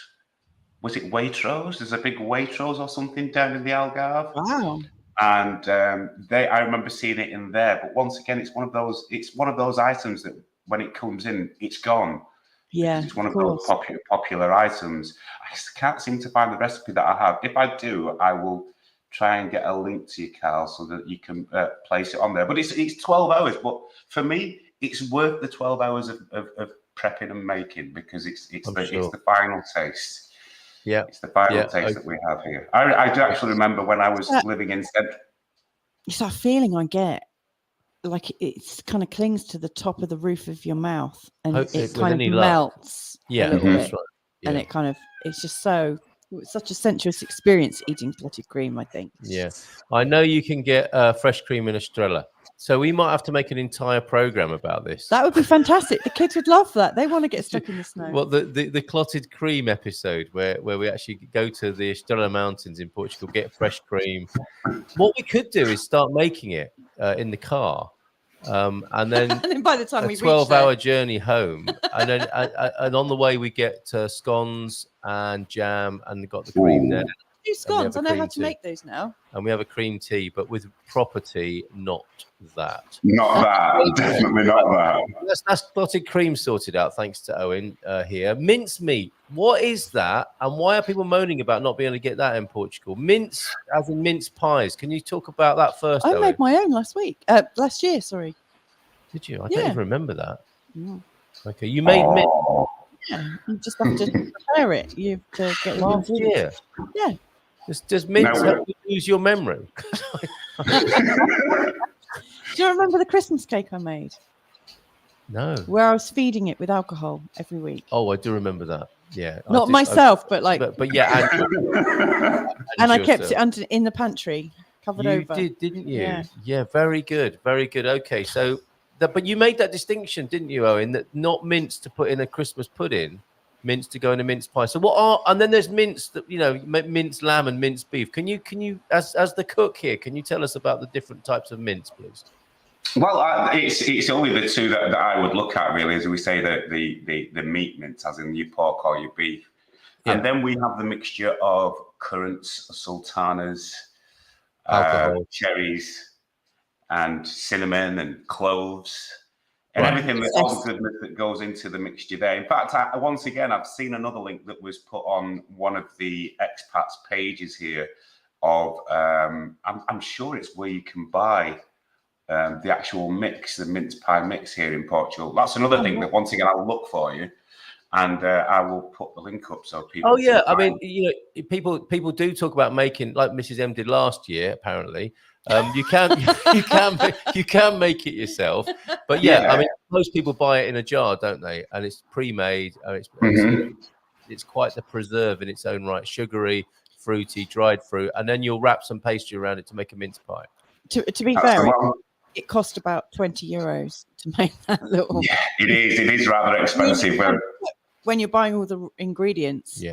Was it Waitrose? There's a big Waitrose or something down in the Algarve. Wow. And I remember seeing it in there, but once again, it's one of those items that when it comes in, it's gone. Yeah, it's one of those popular items. I can't seem to find the recipe that I have. If I do, I will try and get a link to you, Carl, so that you can place it on there. But it's 12 hours. But for me, it's worth the 12 hours of prepping and making because it's the final taste. Yeah, it's the final taste that we have here. I do actually remember when I was living in Central. It's that feeling I get, like it kind of clings to the top of the roof of your mouth, and it kind of melts. Yeah, that's right. Yeah. And it's just such a sensuous experience eating clotted cream. I think. Yeah, I know you can get fresh cream in Estrella. So we might have to make an entire program about this. That would be fantastic. The kids would love that. They want to get stuck in the snow. Well, the clotted cream episode where we actually go to the Estrela Mountains in Portugal, get fresh cream. What we could do is start making it in the car. And then by the time we 12-hour journey home, and then and on the way we get scones and jam, and got the cream there. Do scones. I know how to make those now. And we have a cream tea, but with proper tea, not that. Not that. Definitely not that. That's clotted cream sorted out, thanks to Owen here. Mincemeat. What is that? And why are people moaning about not being able to get that in Portugal? Mince, as in mince pies. Can you talk about that first, I Owen? made my own last year, sorry. Did you? I don't even remember that. No. Okay, you made mince. Yeah, you just have to prepare it. You have to get last year. Yeah. Does mince help you lose your memory? Do you remember the Christmas cake I made? No. Where I was feeding it with alcohol every week. Oh, I do remember that. Yeah. Not myself, but like. But yeah. And I kept it in the pantry, covered over. You did, didn't you? Yeah. Yeah. Very good. Very good. Okay, so. But you made that distinction, didn't you, Owen? That not mince to put in a Christmas pudding, mince to go in a mince pie. So and then there's mince that minced lamb and minced beef. Can you as the cook here, can you tell us about the different types of mince, please? Well, it's only the two that I would look at really, as we say that the meat mince, as in your pork or your beef, and then we have the mixture of currants, sultanas, cherries, and cinnamon and cloves and everything that all the goodness that goes into the mixture there. In fact, once again, I've seen another link that was put on one of the expats pages here of I'm sure it's where you can buy the actual mix, the mince pie mix here in Portugal. That's another thing that once again I'll look for you, and I will put the link up so people. Oh yeah, I mean, people do talk about making, like Mrs. M did last year, apparently. You can make it yourself, but I mean, most people buy it in a jar, don't they? And it's pre-made. It's quite the preserve in its own right, sugary, fruity, dried fruit, and then you'll wrap some pastry around it to make a mince pie. To be fair, it cost about €20 to make that little. Yeah, it is rather expensive. When you're buying all the ingredients,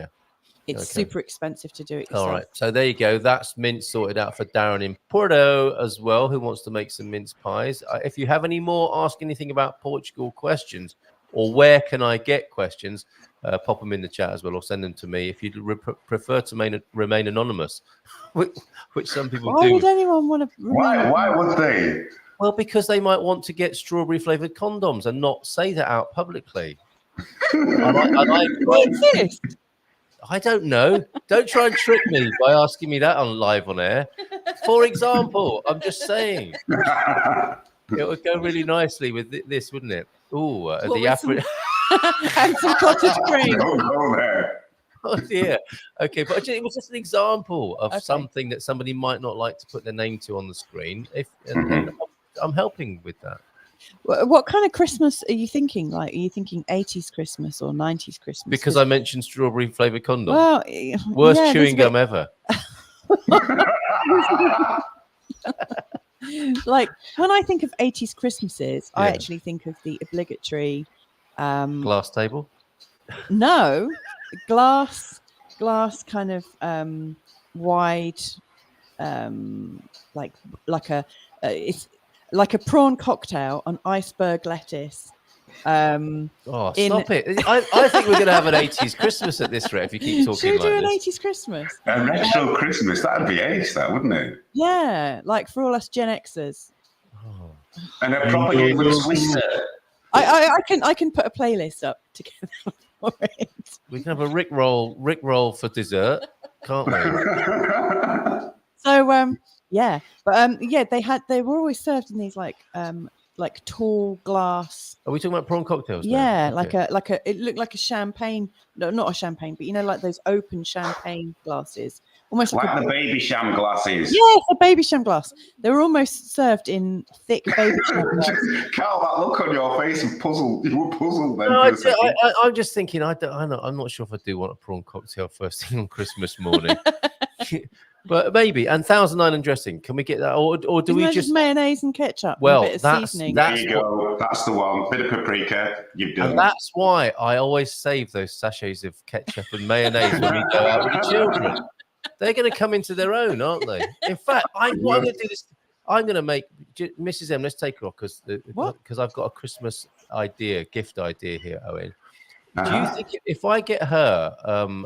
it's super expensive to do it yourself. All right, so there you go. That's mince sorted out for Darren in Porto as well, who wants to make some mince pies. If you have any more, ask anything about Portugal questions, or where can I get questions, pop them in the chat as well, or send them to me if you'd prefer to remain anonymous, which some people do. Why would anyone want to? Why would they? Well, because they might want to get strawberry flavored condoms and not say that out publicly. I don't know. Don't try and trick me by asking me that live on air. For example, I'm just saying. It would go really nicely with this, wouldn't it? Oh, the African. And some clotted cream. Don't go there. Oh dear. Okay, but it was just an example of something that somebody might not like to put their name to on the screen. And I'm helping with that. What kind of Christmas are you thinking? Like, are you thinking 80s Christmas or 90s Christmas? Because I mentioned strawberry flavored condom. Well, worst chewing gum ever. Like, when I think of 80s Christmases, I actually think of the obligatory glass table. No, glass kind of wide, it's like a prawn cocktail on iceberg lettuce. Oh, stop it. I think we're going to have an 80s Christmas at this rate if you keep talking Should we do like an this. 80s Christmas? A retro Christmas, that'd be ace, that, wouldn't it? Yeah, like for all us Gen Xers. Oh. And a proper English twister. I can put a playlist up together for it. We can have a Rick roll for dessert, can't we? So yeah, but they were always served in these like tall glass. Are we talking about prawn cocktails? Yeah, now? Okay. it looked like a champagne. No, not a champagne, but like those open champagne glasses, almost like the baby sham glasses. Yes, a baby sham glass. They were almost served in thick baby sham glasses. Carl, that look on your face and puzzled. You were puzzled then. No, I'm just thinking. I'm not sure if I do want a prawn cocktail first thing on Christmas morning. But maybe, and Thousand Island dressing. Can we get that, or do Isn't we that just mayonnaise and ketchup? Well, and a bit of that's seasoning? There you go. That's the one. Bit of paprika. You've done. And that's why I always save those sachets of ketchup and mayonnaise when we go out with the children. They're going to come into their own, aren't they? In fact, what I'm going to do this. I'm going to make Mrs. M. Let's take her off because I've got a Christmas gift idea here, Owen. Do you think if I get her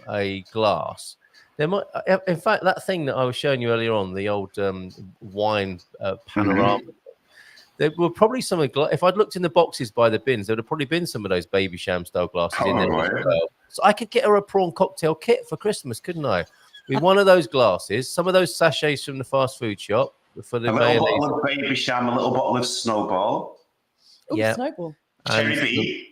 a glass, there might, in fact, that thing that I was showing you earlier on, the old wine panorama, there were probably some if I'd looked in the boxes by the bins, there would have probably been some of those baby sham style glasses in there as well. So I could get her a prawn cocktail kit for Christmas, couldn't I? With one of those glasses, some of those sachets from the fast food shop for the a little bottle of baby sham, a little bottle of Snowball. Oh, yeah. Snowball. Cherry B.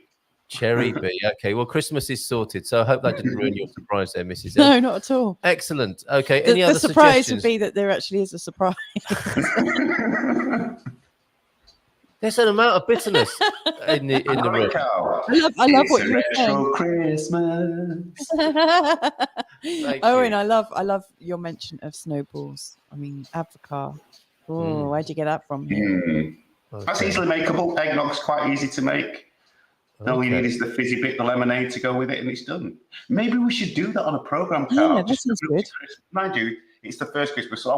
Cherry B. Okay, well, Christmas is sorted, so I hope that didn't ruin your surprise there, Mrs. No, not at all. Excellent. Okay, any other surprise suggestions? would be that there actually is a surprise. There's an amount of bitterness in the room. I love what you're saying. Christmas. Owen, I love your mention of snowballs. I mean, avocat. Oh, where'd you get that from? Okay. That's easily makeable. Eggnog's quite easy to make. All you need is the fizzy bit, the lemonade to go with it, and it's done. Maybe we should do that on a program, Carl. Yeah, that sounds good. Mind you, it's the first Christmas, so I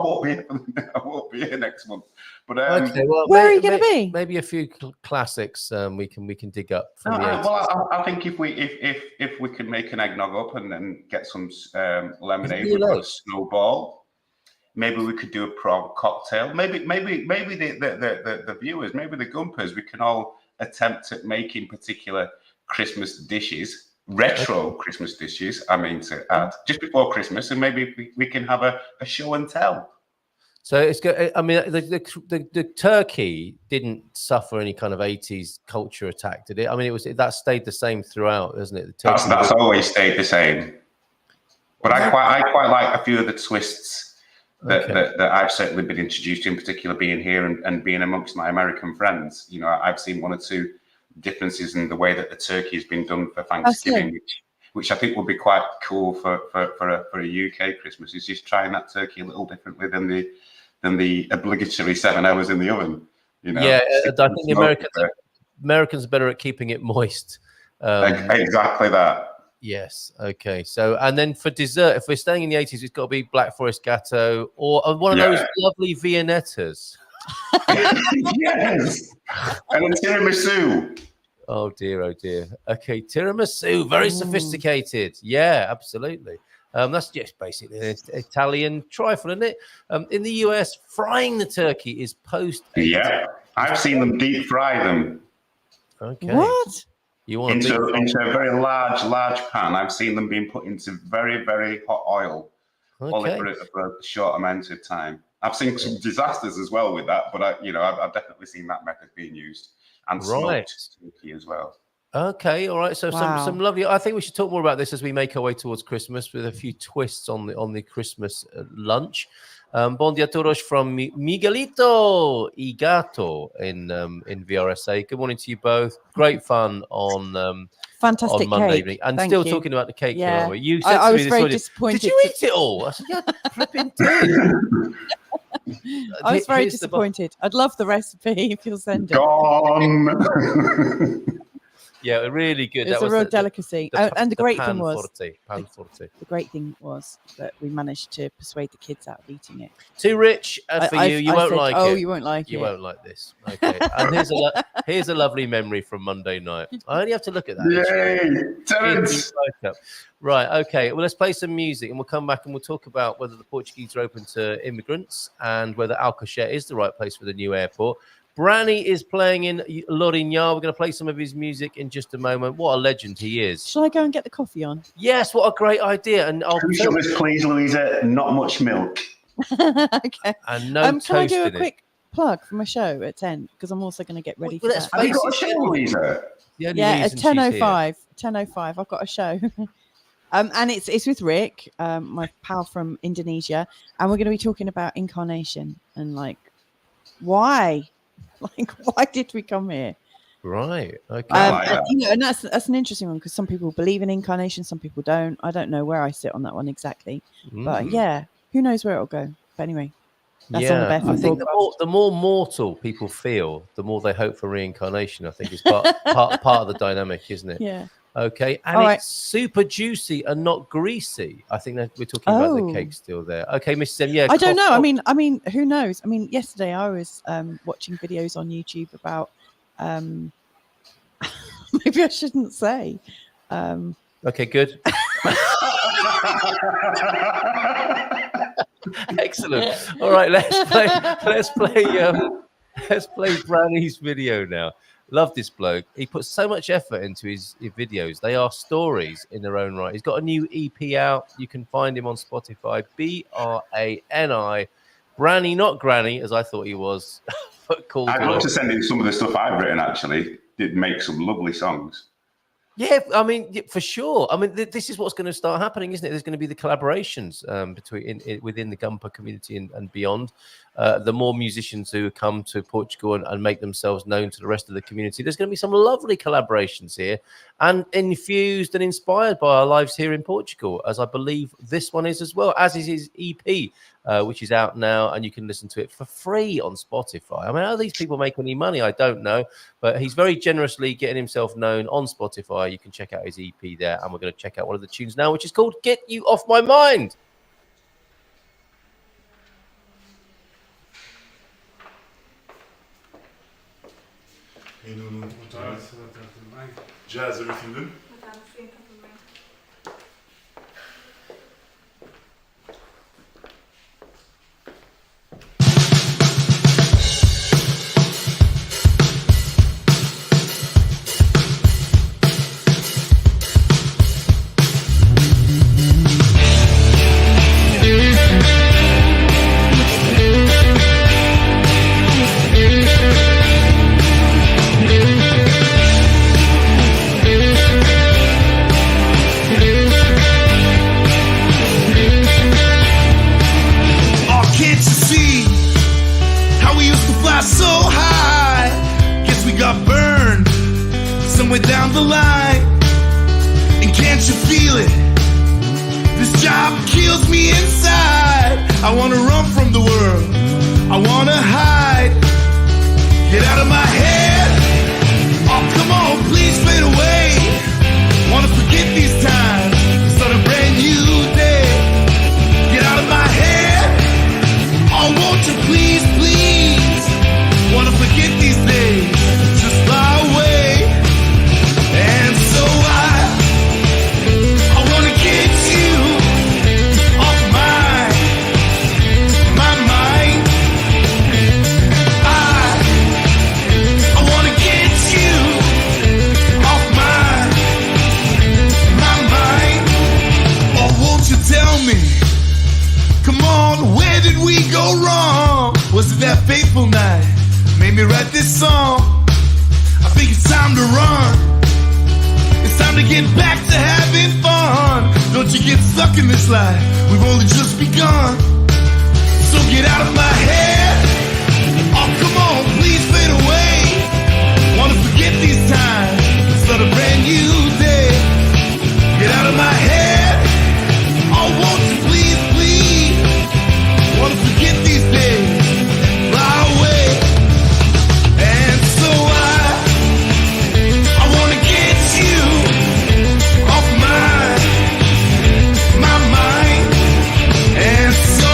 won't be here next month. But okay, well, where are you going to be? Maybe a few classics we can dig up from the 80s. Well, I think if we can make an eggnog up and then get some lemonade with a Snowball, maybe we could do a prawn cocktail. Maybe the viewers, maybe the GuMPers, we can all attempt at making particular Christmas dishes, retro Christmas dishes, I mean to add, just before Christmas, and maybe we can have a show and tell. So it's good. I mean, the turkey didn't suffer any kind of 80s culture attack, did it? I mean, that stayed the same throughout, isn't it? That's always stayed the same. But I quite like a few of the twists that I've certainly been introduced to, in particular being here and being amongst my American friends. You know, I've seen one or two differences in the way that the turkey has been done for Thanksgiving, which I think would be quite cool for a UK Christmas. Is just trying that turkey a little differently than the obligatory 7 hours in the oven. You know, yeah, I think Americans are better at keeping it moist. Exactly that. Yes. Okay. So, and then for dessert, if we're staying in the 80s, it's got to be Black Forest Gatto or one of those lovely Viennettas. Yes. And a tiramisu. Oh dear. Okay, tiramisu, very sophisticated. Yeah, absolutely. That's just basically an Italian trifle, isn't it? In the US, frying the turkey is post. Yeah, I've seen them deep fry them. Okay. What? You want into a very large pan. I've seen them being put into very, very hot oil, only for a short amount of time. I've seen some disasters as well with that, but I've definitely seen that method being used, and smoked turkey as well. Okay, all right. So some lovely. I think we should talk more about this as we make our way towards Christmas with a few twists on the Christmas lunch. Bon dia todos from Miguelito y Gato in VRSA. Good morning to you both. Great fun on fantastic on Monday cake. evening, and Thank still you. talking about the cake. Yeah, you said I to was me very this disappointed. Did you eat it all? I said, yeah, flipping did. I was very disappointed. I'd love the recipe if you'll send it. Gone. Yeah, really good. It's a real delicacy. And the great thing was, pan forte. The great thing was that we managed to persuade the kids out of eating it. Too rich for you. You won't like it. Oh, you won't like it. You won't like this. Okay. And here's a lovely memory from Monday night. I only have to look at that. Yay, Terence. Right. Okay. Well, let's play some music, and we'll come back and we'll talk about whether the Portuguese are open to immigrants and whether Alcochete is the right place for the new airport. Branny is playing in Lourinhã. We're going to play some of his music in just a moment. What a legend he is. Shall I go and get the coffee on? Yes, what a great idea. And I'll please, Louisa. Not much milk. Okay. And no toast. Can I do a quick plug for my show at 10? Because I'm also going to get ready for that. Have you got a show, Louisa? Yeah, at 10:05. 10:05. I've got a show. And it's with Rick, my pal from Indonesia, and we're going to be talking about incarnation and why. Why did we come here? Right. Okay. And that's an interesting one because some people believe in incarnation, some people don't. I don't know where I sit on that one exactly, but yeah, who knows where it'll go? But anyway, that's on the Yeah, I Barefoot think Broadcast. the more mortal people feel, the more they hope for reincarnation. I think is part of the dynamic, isn't it? Yeah. Okay, and All it's right. super juicy and not greasy. I think that we're talking about the cake still there. Okay, Miss Sim, yeah. I don't know. I mean, who knows? I mean, yesterday I was watching videos on YouTube about maybe I shouldn't say. Okay, good. Excellent. All right, let's play Brownie's video now. Love this bloke. He puts so much effort into his videos. They are stories in their own right. He's got a new EP out. You can find him on Spotify. Brani, Brownie, not Granny, as I thought he was. But called. I'd love to send in some of the stuff I've written. Actually, did make some lovely songs. Yeah, I mean, for sure. I mean, this is what's going to start happening, isn't it? There's going to be the collaborations within the GuMPer community and beyond. The more musicians who come to Portugal and make themselves known to the rest of the community, there's going to be some lovely collaborations here, and infused and inspired by our lives here in Portugal, as I believe this one is as well, as is his EP, which is out now, and you can listen to it for free on Spotify. I mean, how these people make any money, I don't know, but he's very generously getting himself known on Spotify. You can check out his EP there, and we're going to check out one of the tunes now, which is called Get You Off My Mind. Hey, Nuno, boa tarde. Tudo bem? Jazz, everything good? Boa tarde, sim, está tudo bem. Down the line, and can't you feel it? This job kills me inside. I wanna run from the world, I wanna hide. Get out of my head, oh come on, please fade away. Wanna forget these times, start a brand new day. Get out of my head, oh won't you please, please. Wanna forget these days, just fly away. And so I wanna get you off my mind. I wanna get you off my mind. Oh, won't you tell me? Come on, where did we go wrong? Was it that fateful night made me write this song? I think it's time to run. It's time to get back to having fun. Don't you get stuck in this life, we've only just begun. So get out of my head, oh come on, please fade away. Wanna forget these times, start a brand new day. Get out of my head, oh won't you please, please. Wanna forget these days, fly away. And so I wanna get you off my mind. And so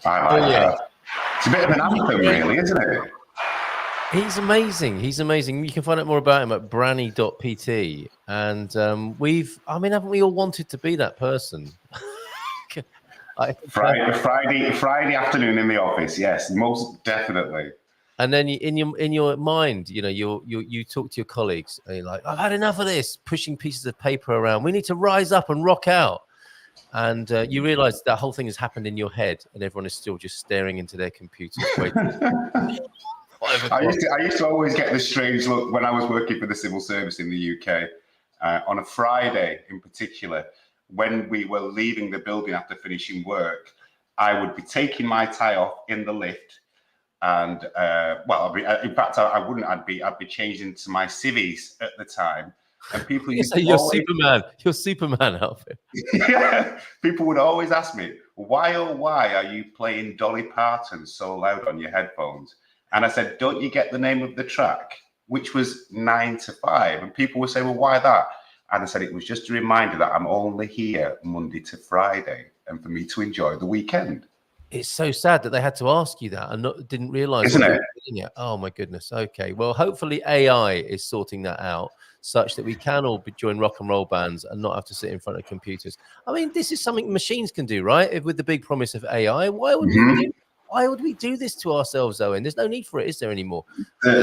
I like that. It's a bit of an anthem, really, isn't it? He's amazing. He's amazing. You can find out more about him at branny.pt. And haven't we all wanted to be that person? Friday afternoon in the office. Yes, most definitely. And then in your mind, you talk to your colleagues and you're like, I've had enough of this, pushing pieces of paper around. We need to rise up and rock out. And you realize that whole thing has happened in your head and everyone is still just staring into their computers waiting. I used to always get this strange look when I was working for the civil service in the UK. On a Friday in particular, when we were leaving the building after finishing work, I would be taking my tie off in the lift. And in fact, I wouldn't. I'd be changed into my civvies at the time, and people used to your Superman outfit. Yeah, people would always ask me, why are you playing Dolly Parton so loud on your headphones? And I said, don't you get the name of the track, which was 9 to 5? And people would say, well, why that? And I said, it was just a reminder that I'm only here Monday to Friday, and for me to enjoy the weekend. It's so sad that they had to ask you that and didn't realize. Isn't it? Oh my goodness. Okay. Well, hopefully AI is sorting that out such that we can all join rock and roll bands and not have to sit in front of computers. I mean, this is something machines can do, right? With the big promise of AI. Why would we do this to ourselves, Owen? There's no need for it, is there, anymore? I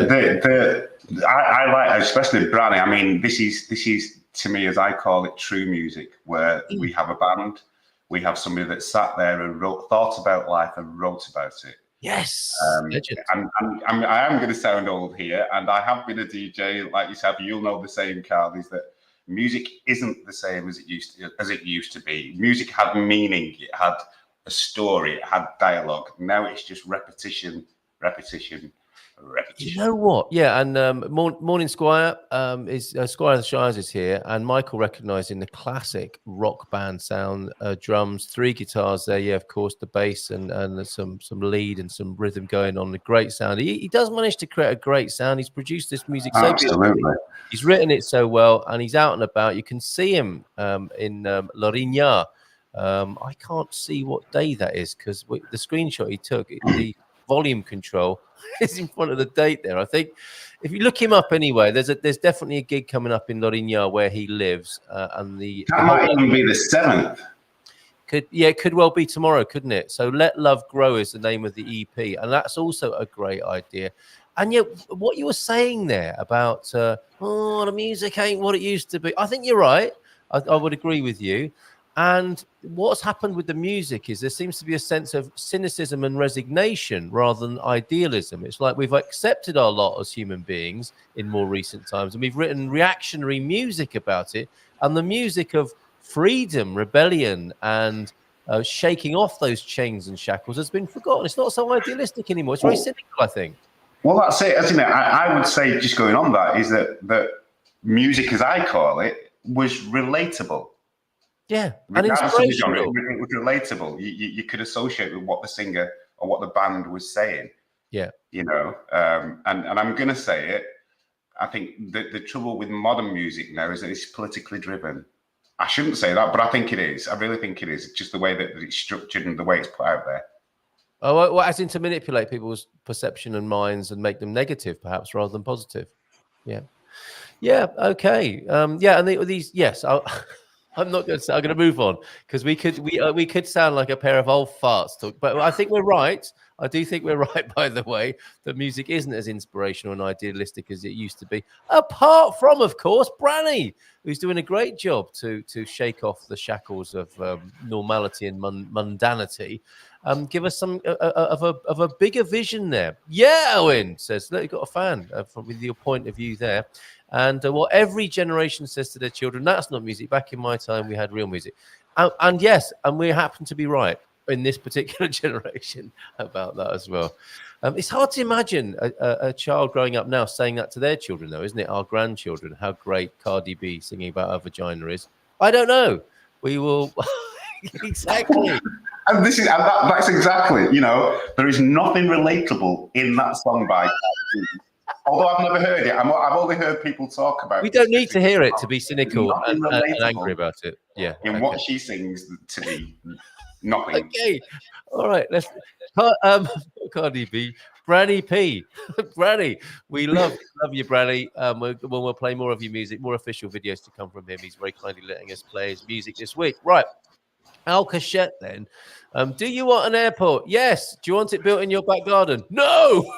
like, especially Branny. I mean, this is to me, as I call it, true music, where we have a band. We have somebody that sat there and thought about life and wrote about it. Yes. I am going to sound old here, and I have been a DJ like yourself. You'll know the same, Carl, is that music isn't the same as it used to be. Music had meaning. It had a story. It had dialogue. Now it's just repetition. You know what? Yeah, and Morning Squire is Squire of the Shires is here, and Michael recognising the classic rock band sound, drums, 3 guitars there. Yeah, of course, the bass and some lead and some rhythm going on. A great sound. He does manage to create a great sound. He's produced this music so beautifully. He's written it so well, and he's out and about. You can see him in Loriña. I can't see what day that is because the screenshot he took, the volume control is in front of the date there. I think if you look him up anyway, there's definitely a gig coming up in Loriña where he lives, and that might even be the 7th. It could well be tomorrow, couldn't it? So Let Love Grow is the name of the EP, and that's also a great idea. And yet, what you were saying there about the music ain't what it used to be, I think you're right. I would agree with you. And what's happened with the music is there seems to be a sense of cynicism and resignation rather than idealism. It's like we've accepted our lot as human beings in more recent times, and we've written reactionary music about it. And the music of freedom, rebellion, and shaking off those chains and shackles has been forgotten. It's not so idealistic anymore. It's very cynical, I think. Well, that's it, isn't it? I would say, just going on that, is that music, as I call it, was relatable. Yeah, and inspirational. It was relatable. You could associate with what the singer or what the band was saying. Yeah, and I'm going to say it. I think the trouble with modern music now is that it's politically driven. I shouldn't say that, but I think it is. I really think it is. It's just the way that it's structured and the way it's put out there. Oh, well, as in to manipulate people's perception and minds and make them negative, perhaps, rather than positive. Yeah. Okay. And these. Yes. I'm not going to say. I'm going to move on because we could sound like a pair of old farts. But I think we're right. I do think we're right, by the way, that music isn't as inspirational and idealistic as it used to be. Apart from, of course, Branny, who's doing a great job to shake off the shackles of normality and mundanity. Give us some of a bigger vision there. Yeah, Owen says, look, you've got a fan with your point of view there. And what every generation says to their children, that's not music. Back in my time, we had real music. And yes, and we happen to be right in this particular generation about that as well. It's hard to imagine a child growing up now saying that to their children, though, isn't it? Our grandchildren, how great Cardi B singing about her vagina is. I don't know. We will... Exactly. And that's exactly, there is nothing relatable in that song by Cardi B. Although I've never heard it, I've only heard people talk about it. We don't need to hear it to be cynical and angry about it. Yeah. In what she sings, to me, Nothing. Okay. All right. Let's. Cardi B. Branny P. Branny. We love you, Branny. We'll play more of your music, more official videos to come from him. He's very kindly letting us play his music this week. Right. Alcachette, then. Do you want an airport? Yes. Do you want it built in your back garden? No.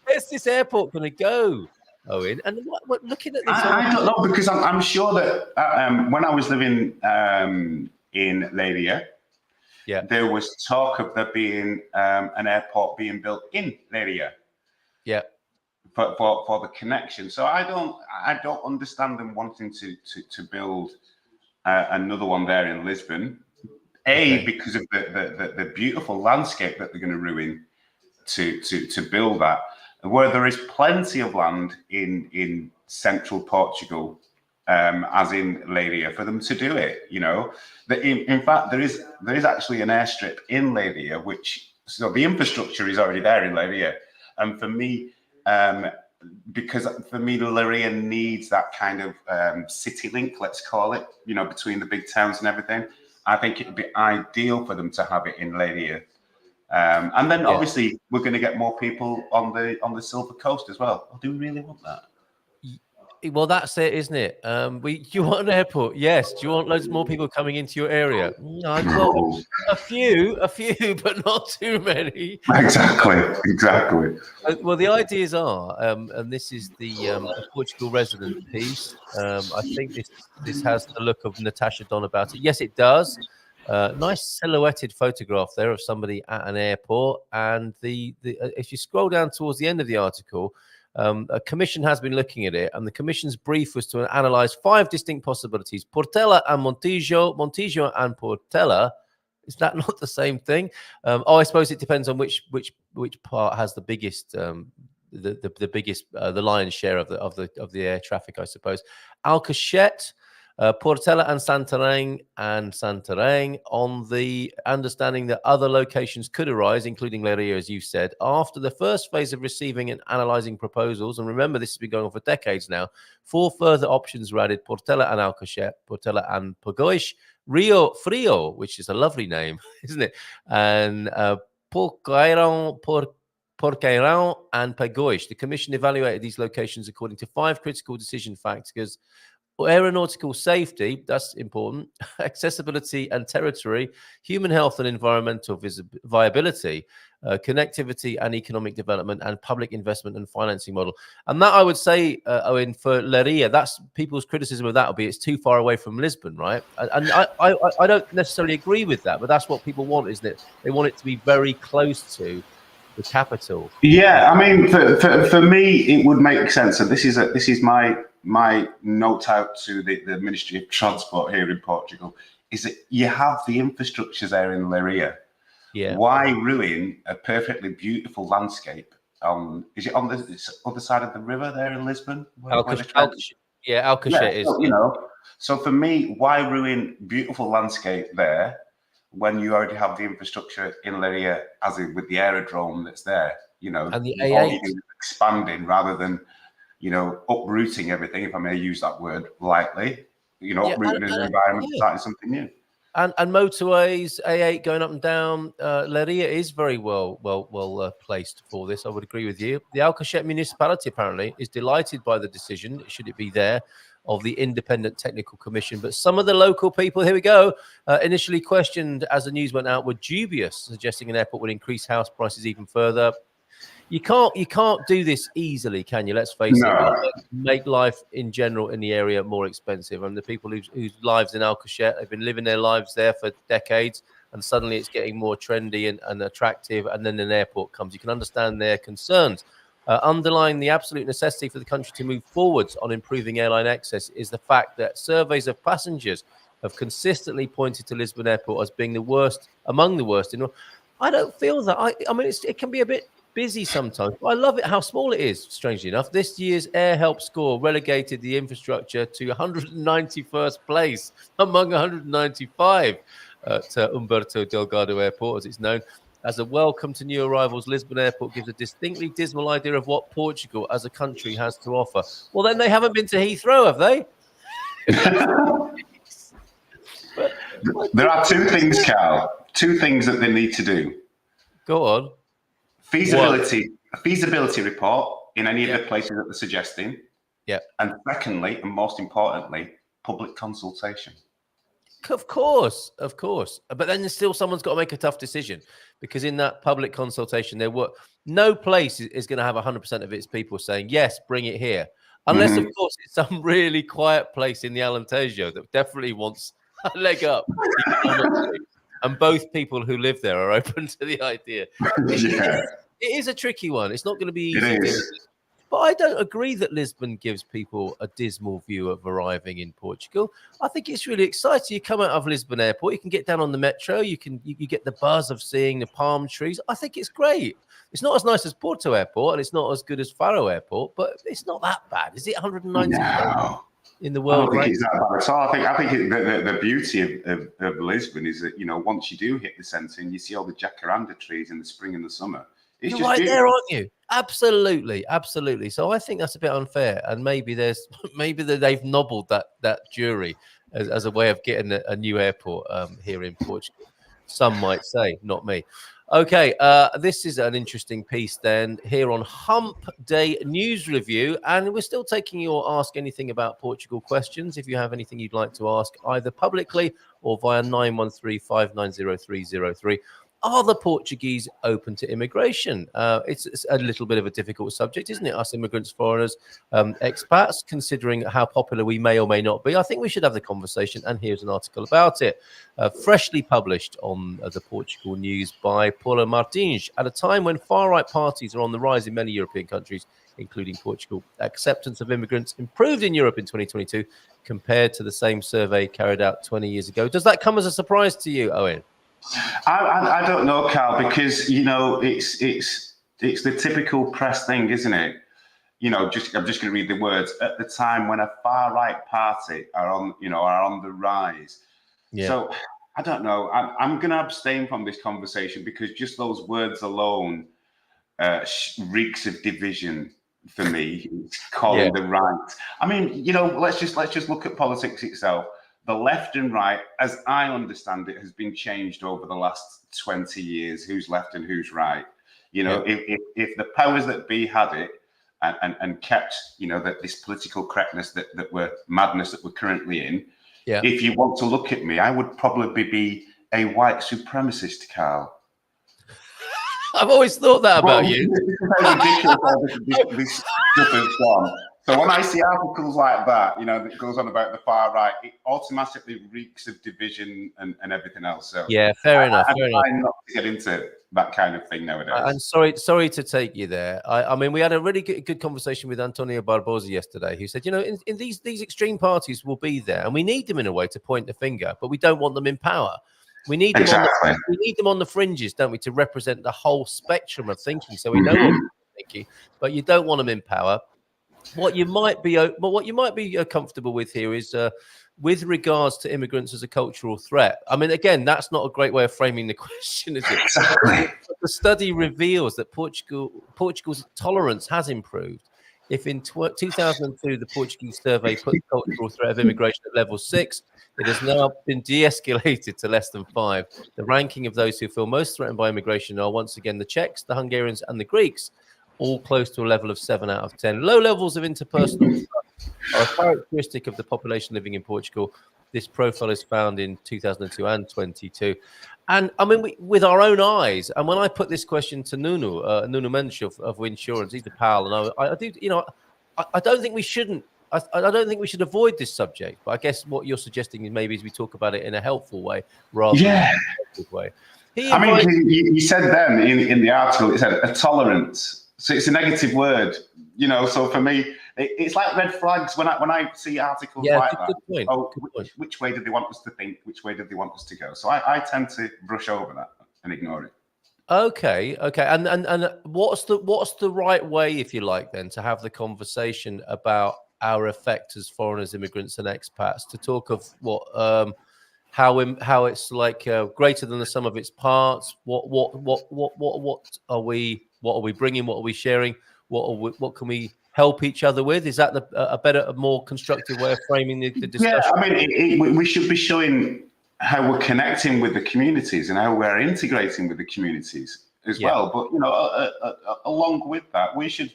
Where's this airport going to go, Owen? And what looking at this, I don't know, because I'm sure that when I was living in Leiria, there was talk of there being an airport being built in Leiria. Yeah. For the connection. So I don't understand them wanting to build another one there in Lisbon. Because of the beautiful landscape that they're going to ruin to build that, where there is plenty of land in central Portugal, as in Leiria, for them to do it. You know, in fact there is actually an airstrip in Leiria, so the infrastructure is already there in Leiria, and for me. Because for me, Leiria needs that kind of city link, let's call it, you know, between the big towns and everything. I think it would be ideal for them to have it in Leiria. And then obviously we're going to get more people on the Silver Coast as well. Oh, do we really want that? Well, that's it, isn't it? You want an airport? Yes. Do you want loads more people coming into your area? No. A few, but not too many. Exactly. Well, the ideas are, and this is the Portugal resident piece. I think this has the look of Natasha Don about it. Yes, it does. Nice silhouetted photograph there of somebody at an airport, and if you scroll down towards the end of the article. A commission has been looking at it, and the commission's brief was to analyze 5 distinct possibilities: Portela and Montijo and Portela. Is that not the same thing? I suppose it depends on which part has the biggest, the biggest, the lion's share of the air traffic, I suppose. Alcachette, Portela and Santarém, on the understanding that other locations could arise, including Leiria, as you said, after the first phase of receiving and analysing proposals. And remember, this has been going on for decades now. 4 further options were added: Portela and Alcachette, Portela and Pagões, Rio Frio, which is a lovely name, isn't it? And Porqueirão and Pagões. The commission evaluated these locations according to 5 critical decision factors: aeronautical safety, that's important, accessibility and territory, human health and environmental viability, connectivity and economic development, and public investment and financing model. And that, I would say, Owen, for Leiria, that's people's criticism of that will be it's too far away from Lisbon, right? And I don't necessarily agree with that, but that's what people want, isn't it? They want it to be very close to the capital. Yeah, I mean, for me, it would make sense. And this is my note out to the Ministry of Transport here in Portugal, is that you have the infrastructures there in Leiria. Yeah. Why ruin a perfectly beautiful landscape? Is it on the other side of the river there in Lisbon? Alcachette is. So, you know, so for me, why ruin beautiful landscape there when you already have the infrastructure in Leiria, as in with the aerodrome that's there? You know, and the A8 expanding rather than, you know, uprooting everything, if I may use that word lightly, you know, uprooting an environment, starting something new. And motorways, A8 going up and down. Leiria is very well placed for this. I would agree with you. The Alcachette municipality apparently is delighted by the decision, should it be there, of the Independent Technical Commission. But some of the local people, here we go, initially questioned as the news went out, were dubious, suggesting an airport would increase house prices even further. You can't do this easily, can you? Let's face it. Make life in general in the area more expensive. And the people whose lives in Alcachette, they've been living their lives there for decades, and suddenly it's getting more trendy and attractive, and then an airport comes. You can understand their concerns. Underlying the absolute necessity for the country to move forwards on improving airline access is the fact that surveys of passengers have consistently pointed to Lisbon Airport as being the worst, among the worst. I don't feel that. I mean, it can be a bit busy sometimes, but I love it how small it is, strangely enough. This year's Air Help score relegated the infrastructure to 191st place among 195 at Humberto Delgado Airport, as it's known. As a welcome to new arrivals, Lisbon Airport gives a distinctly dismal idea of what Portugal as a country has to offer. Well, then they haven't been to Heathrow, have they? There are two things, Carl. Two things that they need to do. Go on. A feasibility report in any of the places that they're suggesting. Yeah. And secondly, and most importantly, public consultation. Of course. But then there's still someone's got to make a tough decision, because in that public consultation, no place is going to have 100% of its people saying, yes, bring it here. Unless, of course, it's some really quiet place in the Alentejo that definitely wants a leg up. And both people who live there are open to the idea. It is a tricky one. It's not going to be easy. But I don't agree that Lisbon gives people a dismal view of arriving in Portugal. I think it's really exciting. You come out of Lisbon Airport, you can get down on the metro, you get the buzz of seeing the palm trees. I think it's great. It's not as nice as Porto Airport, and it's not as good as Faro Airport, but it's not that bad. Is it 190 in the world? I don't think it's that bad at all. I think the beauty of Lisbon is that, once you do hit the centre and you see all the jacaranda trees in the spring and the summer, you're right beautiful. There, aren't you? Absolutely. So I think that's a bit unfair, and maybe they've nobbled that jury as a way of getting a new airport here in Portugal. Some might say, not me. Okay, this is an interesting piece then here on Hump Day News Review, and we're still taking your Ask Anything About Portugal questions. If you have anything you'd like to ask, either publicly or via 913-590-303. Are the Portuguese open to immigration? It's a little bit of a difficult subject, isn't it? Us immigrants, foreigners, expats, considering how popular we may or may not be. I think we should have the conversation, and here's an article about it. Freshly published on the Portugal News by Paula Martins. At a time when far-right parties are on the rise in many European countries, including Portugal, acceptance of immigrants improved in Europe in 2022 compared to the same survey carried out 20 years ago. Does that come as a surprise to you, Owen? I don't know, Carl, because it's the typical press thing, isn't it? I'm just going to read the words. At the time when a far right party are on the rise. Yeah. So I don't know. I'm going to abstain from this conversation, because just those words alone reeks of division for me. Calling the right. I mean, let's just look at politics itself. The left and right, as I understand it, has been changed over the last 20 years. Who's left and who's right? If the powers that be had it and kept, that this political correctness madness that we're currently in. Yeah. If you want to look at me, I would probably be a white supremacist, Carl. I've always thought that about you. This is how ridiculous this stuff has gone. So when I see articles like that, that goes on about the far right, it automatically reeks of division and everything else. So yeah, fair enough. I'm trying not to get into that kind of thing nowadays. I'm sorry to take you there. I mean, we had a really good conversation with Antonio Barbosa yesterday, who said, in these extreme parties will be there, and we need them in a way to point the finger, but we don't want them in power. We need them we need them on the fringes, don't we, to represent the whole spectrum of thinking, so we know what we're thinking, but you don't want them in power. What you might be comfortable with here is with regards to immigrants as a cultural threat. I mean, again, that's not a great way of framing the question, is it? Exactly. The study reveals that Portugal's tolerance has improved. If in 2002 the Portuguese survey put the cultural threat of immigration at level 6, it has now been de-escalated to less than 5. The ranking of those who feel most threatened by immigration are once again the Czechs, the Hungarians, and the Greeks, all close to a level of 7 out of 10. Low levels of interpersonal trust are a characteristic of the population living in Portugal. This profile is found in 2002 and 22. And I mean, with our own eyes, and when I put this question to Nuno Mendes of Insurance, he's a pal, and I do, I don't think we shouldn't. I don't think we should avoid this subject, but I guess what you're suggesting is maybe we talk about it in a helpful way rather than a negative way. He said then in the article, it said a tolerance. So it's a negative word, so for me, it's like red flags when I see articles like that. Good point. Which way do they want us to think? Which way do they want us to go? So I tend to brush over that and ignore it. Okay. And what's the right way, if you like, then, to have the conversation about our effect as foreigners, immigrants, and expats, to talk of what how it's like greater than the sum of its parts? What are we bringing? What are we sharing? What can we help each other with? Is that a better, a more constructive way of framing the discussion? Yeah, I mean, we should be showing how we're connecting with the communities and how we're integrating with the communities as well. But along with that, we should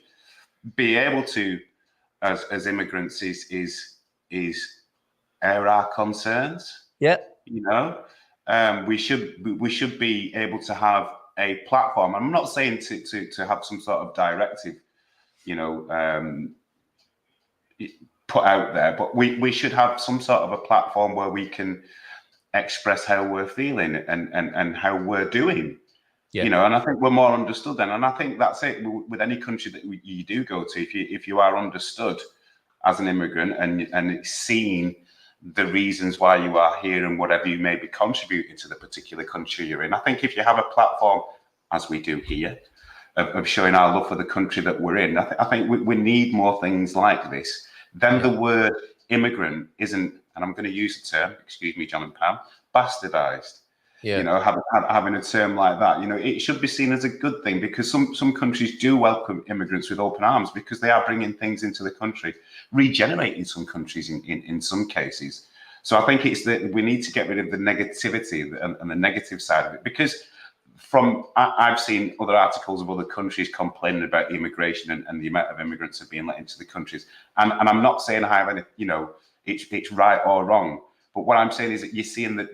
be able to, as immigrants, is air our concerns. Yeah. We should be able to have a platform. I'm not saying to have some sort of directive, put out there, but we should have some sort of a platform where we can express how we're feeling and how we're doing. And I think we're more understood then. And I think that's it with any country that you do go to. If you are understood as an immigrant and it's seen the reasons why you are here and whatever you may be contributing to the particular country you're in. I think if you have a platform, as we do here, of showing our love for the country that we're in, I think we need more things like this. Then the word immigrant isn't, and I'm going to use the term, excuse me, John and Pam, bastardized. Having a term like that, it should be seen as a good thing, because some countries do welcome immigrants with open arms because they are bringing things into the country, regenerating some countries in some cases. So I think it's that we need to get rid of the negativity and the negative side of it, because I've seen other articles of other countries complaining about immigration and the amount of immigrants that are being let into the countries. And I'm not saying I have any, it's right or wrong. But what I'm saying is that you're seeing that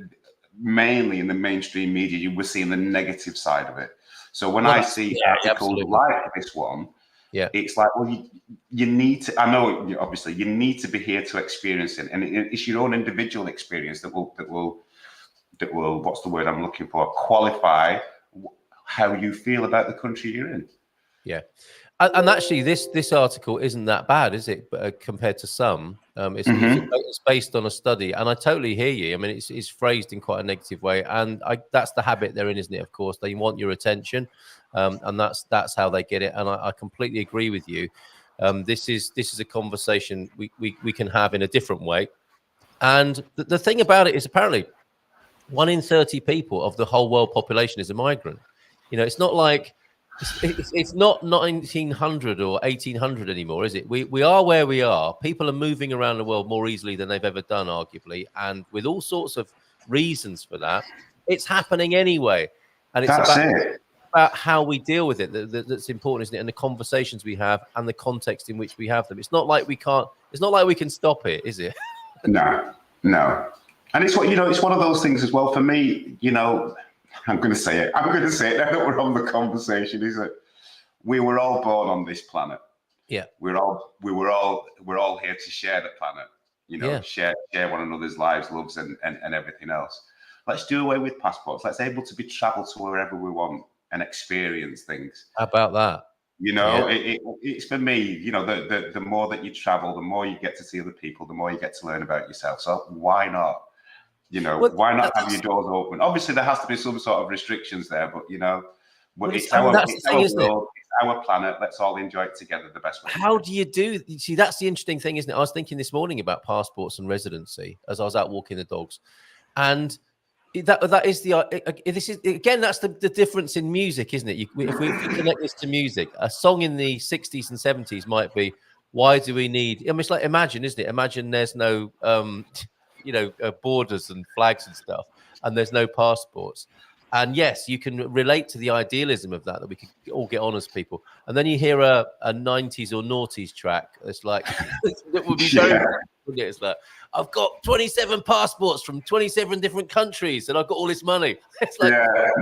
mainly in the mainstream media, we're seeing the negative side of it. So when I see articles like this one, it's like, well, you need to, I know, obviously, you need to be here to experience it. And it's your own individual experience that will, what's the word I'm looking for, qualify how you feel about the country you're in. Yeah. And actually, this article isn't that bad, is it? Compared to some, it's based on a study, and I totally hear you. I mean, it's phrased in quite a negative way, and that's the habit they're in, isn't it? Of course, they want your attention, and that's how they get it. And I completely agree with you. This is a conversation we can have in a different way. And the thing about it is, apparently, 1 in 30 people of the whole world population is a migrant. It's not like it's not 1900 or 1800 anymore, is it? We are where we are. People are moving around the world more easily than they've ever done, arguably, and with all sorts of reasons for that. It's happening anyway, and it's about how we deal with it that's important, isn't it? And the conversations we have and the context in which we have them. It's not like we can't. It's not like we can stop it, is it? No. And it's it's one of those things as well for me. I'm going to say it. Now that we're on the conversation, is that we were all born on this planet. Yeah, we're all here to share the planet. Share one another's lives, loves, and everything else. Let's do away with passports. Let's able to travel to wherever we want and experience things. How about that? It's for me. The more that you travel, the more you get to see other people, the more you get to learn about yourself. So why not? Why not have your doors open? Obviously, there has to be some sort of restrictions there, but it's our world, it's our planet. Let's all enjoy it together the best way. How do you do? See, that's the interesting thing, isn't it? I was thinking this morning about passports and residency as I was out walking the dogs, and that is this is again that's the difference in music, isn't it? If we connect this to music, a song in the 60s and 70s might be, "Why do we need?" I mean, it's like Imagine, isn't it? Imagine there's no borders and flags and stuff, and there's no passports. And yes, you can relate to the idealism of that we could all get on as people. And then you hear a 90s or noughties track. It's like, that would be very, it's like, I've got 27 passports from 27 different countries and I've got all this money. It's like,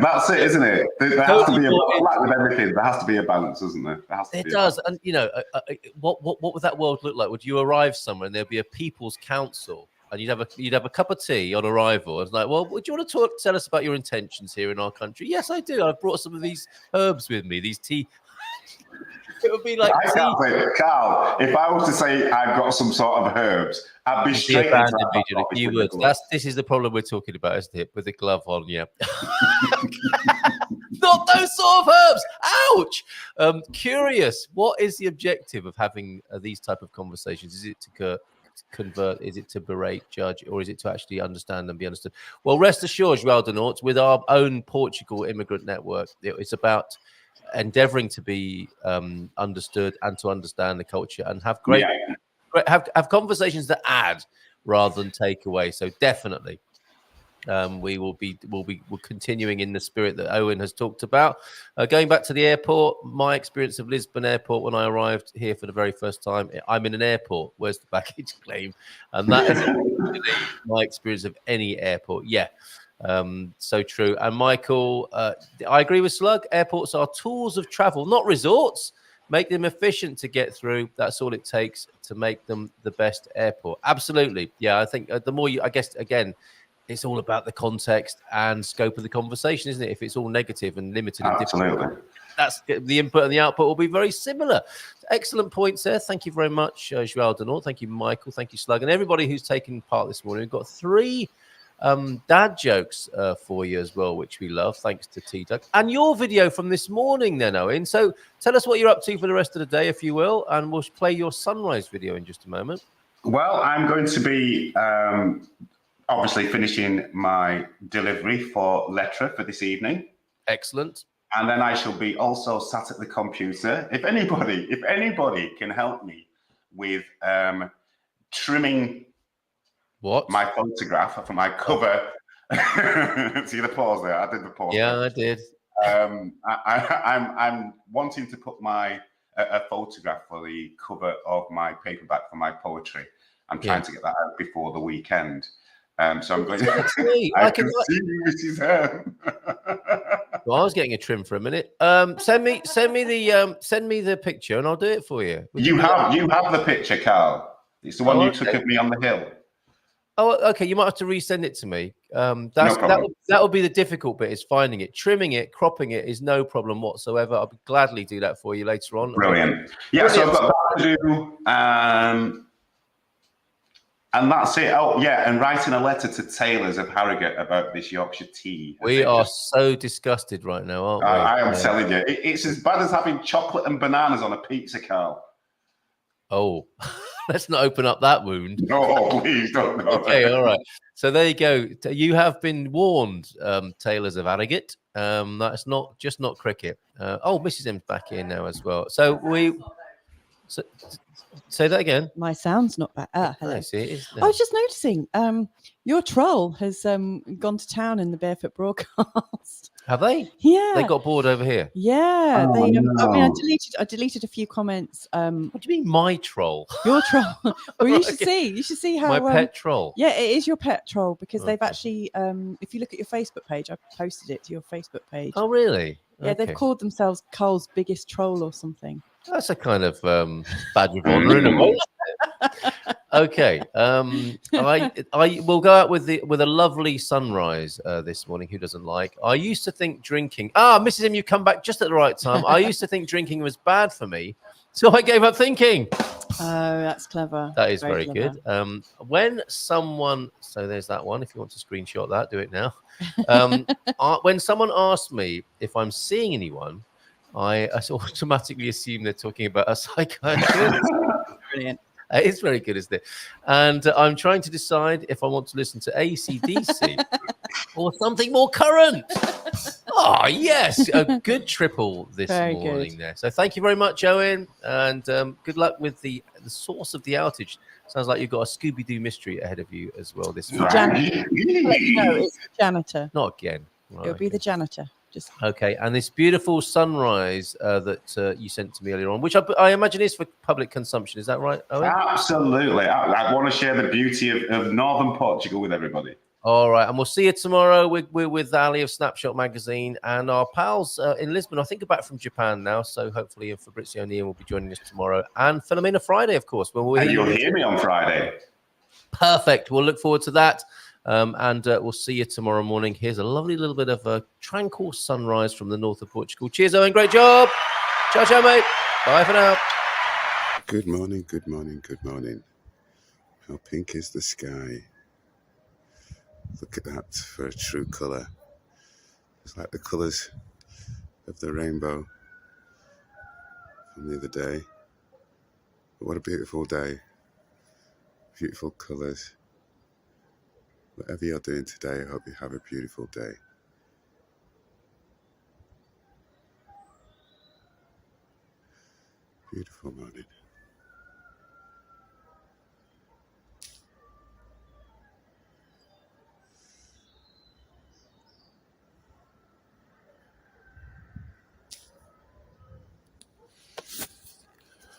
that's it, isn't it? There has to be like with everything. There has to be a balance, doesn't there? It does. And what would that world look like? Would you arrive somewhere and there'd be a people's council? And you'd have a cup of tea on arrival. It's like, well, would you want to tell us about your intentions here in our country? Yes, I do. I've brought some of these herbs with me. These tea. It would be like Carl. If I was to say I've got some sort of herbs, I'd be straight into that. You would. This is the problem we're talking about, isn't it? With the glove on, yeah. Not those sort of herbs. Ouch. Curious. What is the objective of having these type of conversations? Is it to convert? Is it to berate, judge, or is it to actually understand and be understood? Well, rest assured, João de Norte, with our own Portugal Immigrant Network, it's about endeavoring to be understood and to understand the culture and have have conversations that add rather than take away. So definitely. We're continuing in the spirit that Owen has talked about. Going back to the airport, my experience of Lisbon Airport when I arrived here for the very first time, I'm in an airport. Where's the baggage claim? And that is my experience of any airport. Yeah. So true. And Michael, I agree with Slug. Airports are tools of travel, not resorts. Make them efficient to get through. That's all it takes to make them the best airport. Absolutely. Yeah, I think the more I guess, again, it's all about the context and scope of the conversation, isn't it? If it's all negative and limited and different, that's the input and the output will be very similar. Excellent points there. Thank you very much, Joao Denor. Thank you, Michael. Thank you, Slug. And everybody who's taken part this morning. We've got 3 dad jokes for you as well, which we love. Thanks to T-Duck. And your video from this morning then, Owen. So tell us what you're up to for the rest of the day, if you will, and we'll play your sunrise video in just a moment. Well, I'm going to be obviously finishing my delivery for Letra for this evening. Excellent. And then I shall be also sat at the computer. If anybody can help me with trimming my photograph for my cover. See the pause there? I did the pause. Yeah, there. I did. I'm wanting to put a photograph for the cover of my paperback for my poetry. I'm trying to get that out before the weekend. So I'm going to. I can see Mrs. Hearn. Well, I was getting a trim for a minute. Send me the picture and I'll do it for you. You have the picture, Carl. It's the one you took of me on the hill. Oh, okay. You might have to resend it to me. That'll be the difficult bit, is finding it. Trimming it, cropping it is no problem whatsoever. I'll gladly do that for you later on. Brilliant. Yeah, so I've got that to do. And that's it. Oh, yeah, and writing a letter to Taylors of Harrogate about this Yorkshire tea. We are so disgusted right now, aren't we? I am telling you. It's as bad as having chocolate and bananas on a pizza, Carl. Oh, let's not open up that wound. No, please don't. Okay, all right. So there you go. You have been warned, Taylors of Harrogate. That's not cricket. Mrs. M's back here now as well. So say that again. My sound's not bad. Hello. I see it is. I was just noticing your troll has gone to town in the Barefoot broadcast. Have they? Yeah. They got bored over here. Yeah. I mean, I deleted a few comments. What do you mean, my troll? Your troll. Well, you should see how my pet troll. Yeah, it is your pet troll because they've actually if you look at your Facebook page, I posted it to your Facebook page. Oh, really? Yeah, they've called themselves Cole's biggest troll or something. That's a kind of badge of honor in a way. Okay. I will go out with a lovely sunrise this morning. Who doesn't like? I used to think drinking. Mrs. M, you come back just at the right time. I used to think drinking was bad for me, so I gave up thinking. Oh, that's clever. That is very good. When someone, so there's that one. If you want to screenshot that, do it now. When someone asks me if I'm seeing anyone, I automatically assume they're talking about a psychiatrist. Brilliant. It's very good, isn't it? And I'm trying to decide if I want to listen to AC/DC or something more current. Oh, yes. A good triple this morning there. So thank you very much, Owen. And good luck with the source of the outage. Sounds like you've got a Scooby-Doo mystery ahead of you as well this week. Janitor. No, it's the janitor. Not again. Right, it'll be the janitor. Okay, and this beautiful sunrise that you sent to me earlier on, which I imagine is for public consumption. Is that right, Owen? Absolutely. I want to share the beauty of northern Portugal with everybody. All right, and we'll see you tomorrow. We're with Ali of Snapshot Magazine and our pals in Lisbon. I think are back from Japan now, so hopefully Fabrizio O'Neill will be joining us tomorrow. And Philomena Friday, of course. And you'll hear me on Friday. Perfect. We'll look forward to that. And we'll see you tomorrow morning. Here's a lovely little bit of a tranquil sunrise from the north of Portugal. Cheers, Owen. Great job. Ciao, ciao, mate. Bye for now. Good morning, good morning, good morning. How pink is the sky? Look at that for a true colour. It's like the colours of the rainbow from the other day. But what a beautiful day. Beautiful colours. Whatever you're doing today, I hope you have a beautiful day. Beautiful morning.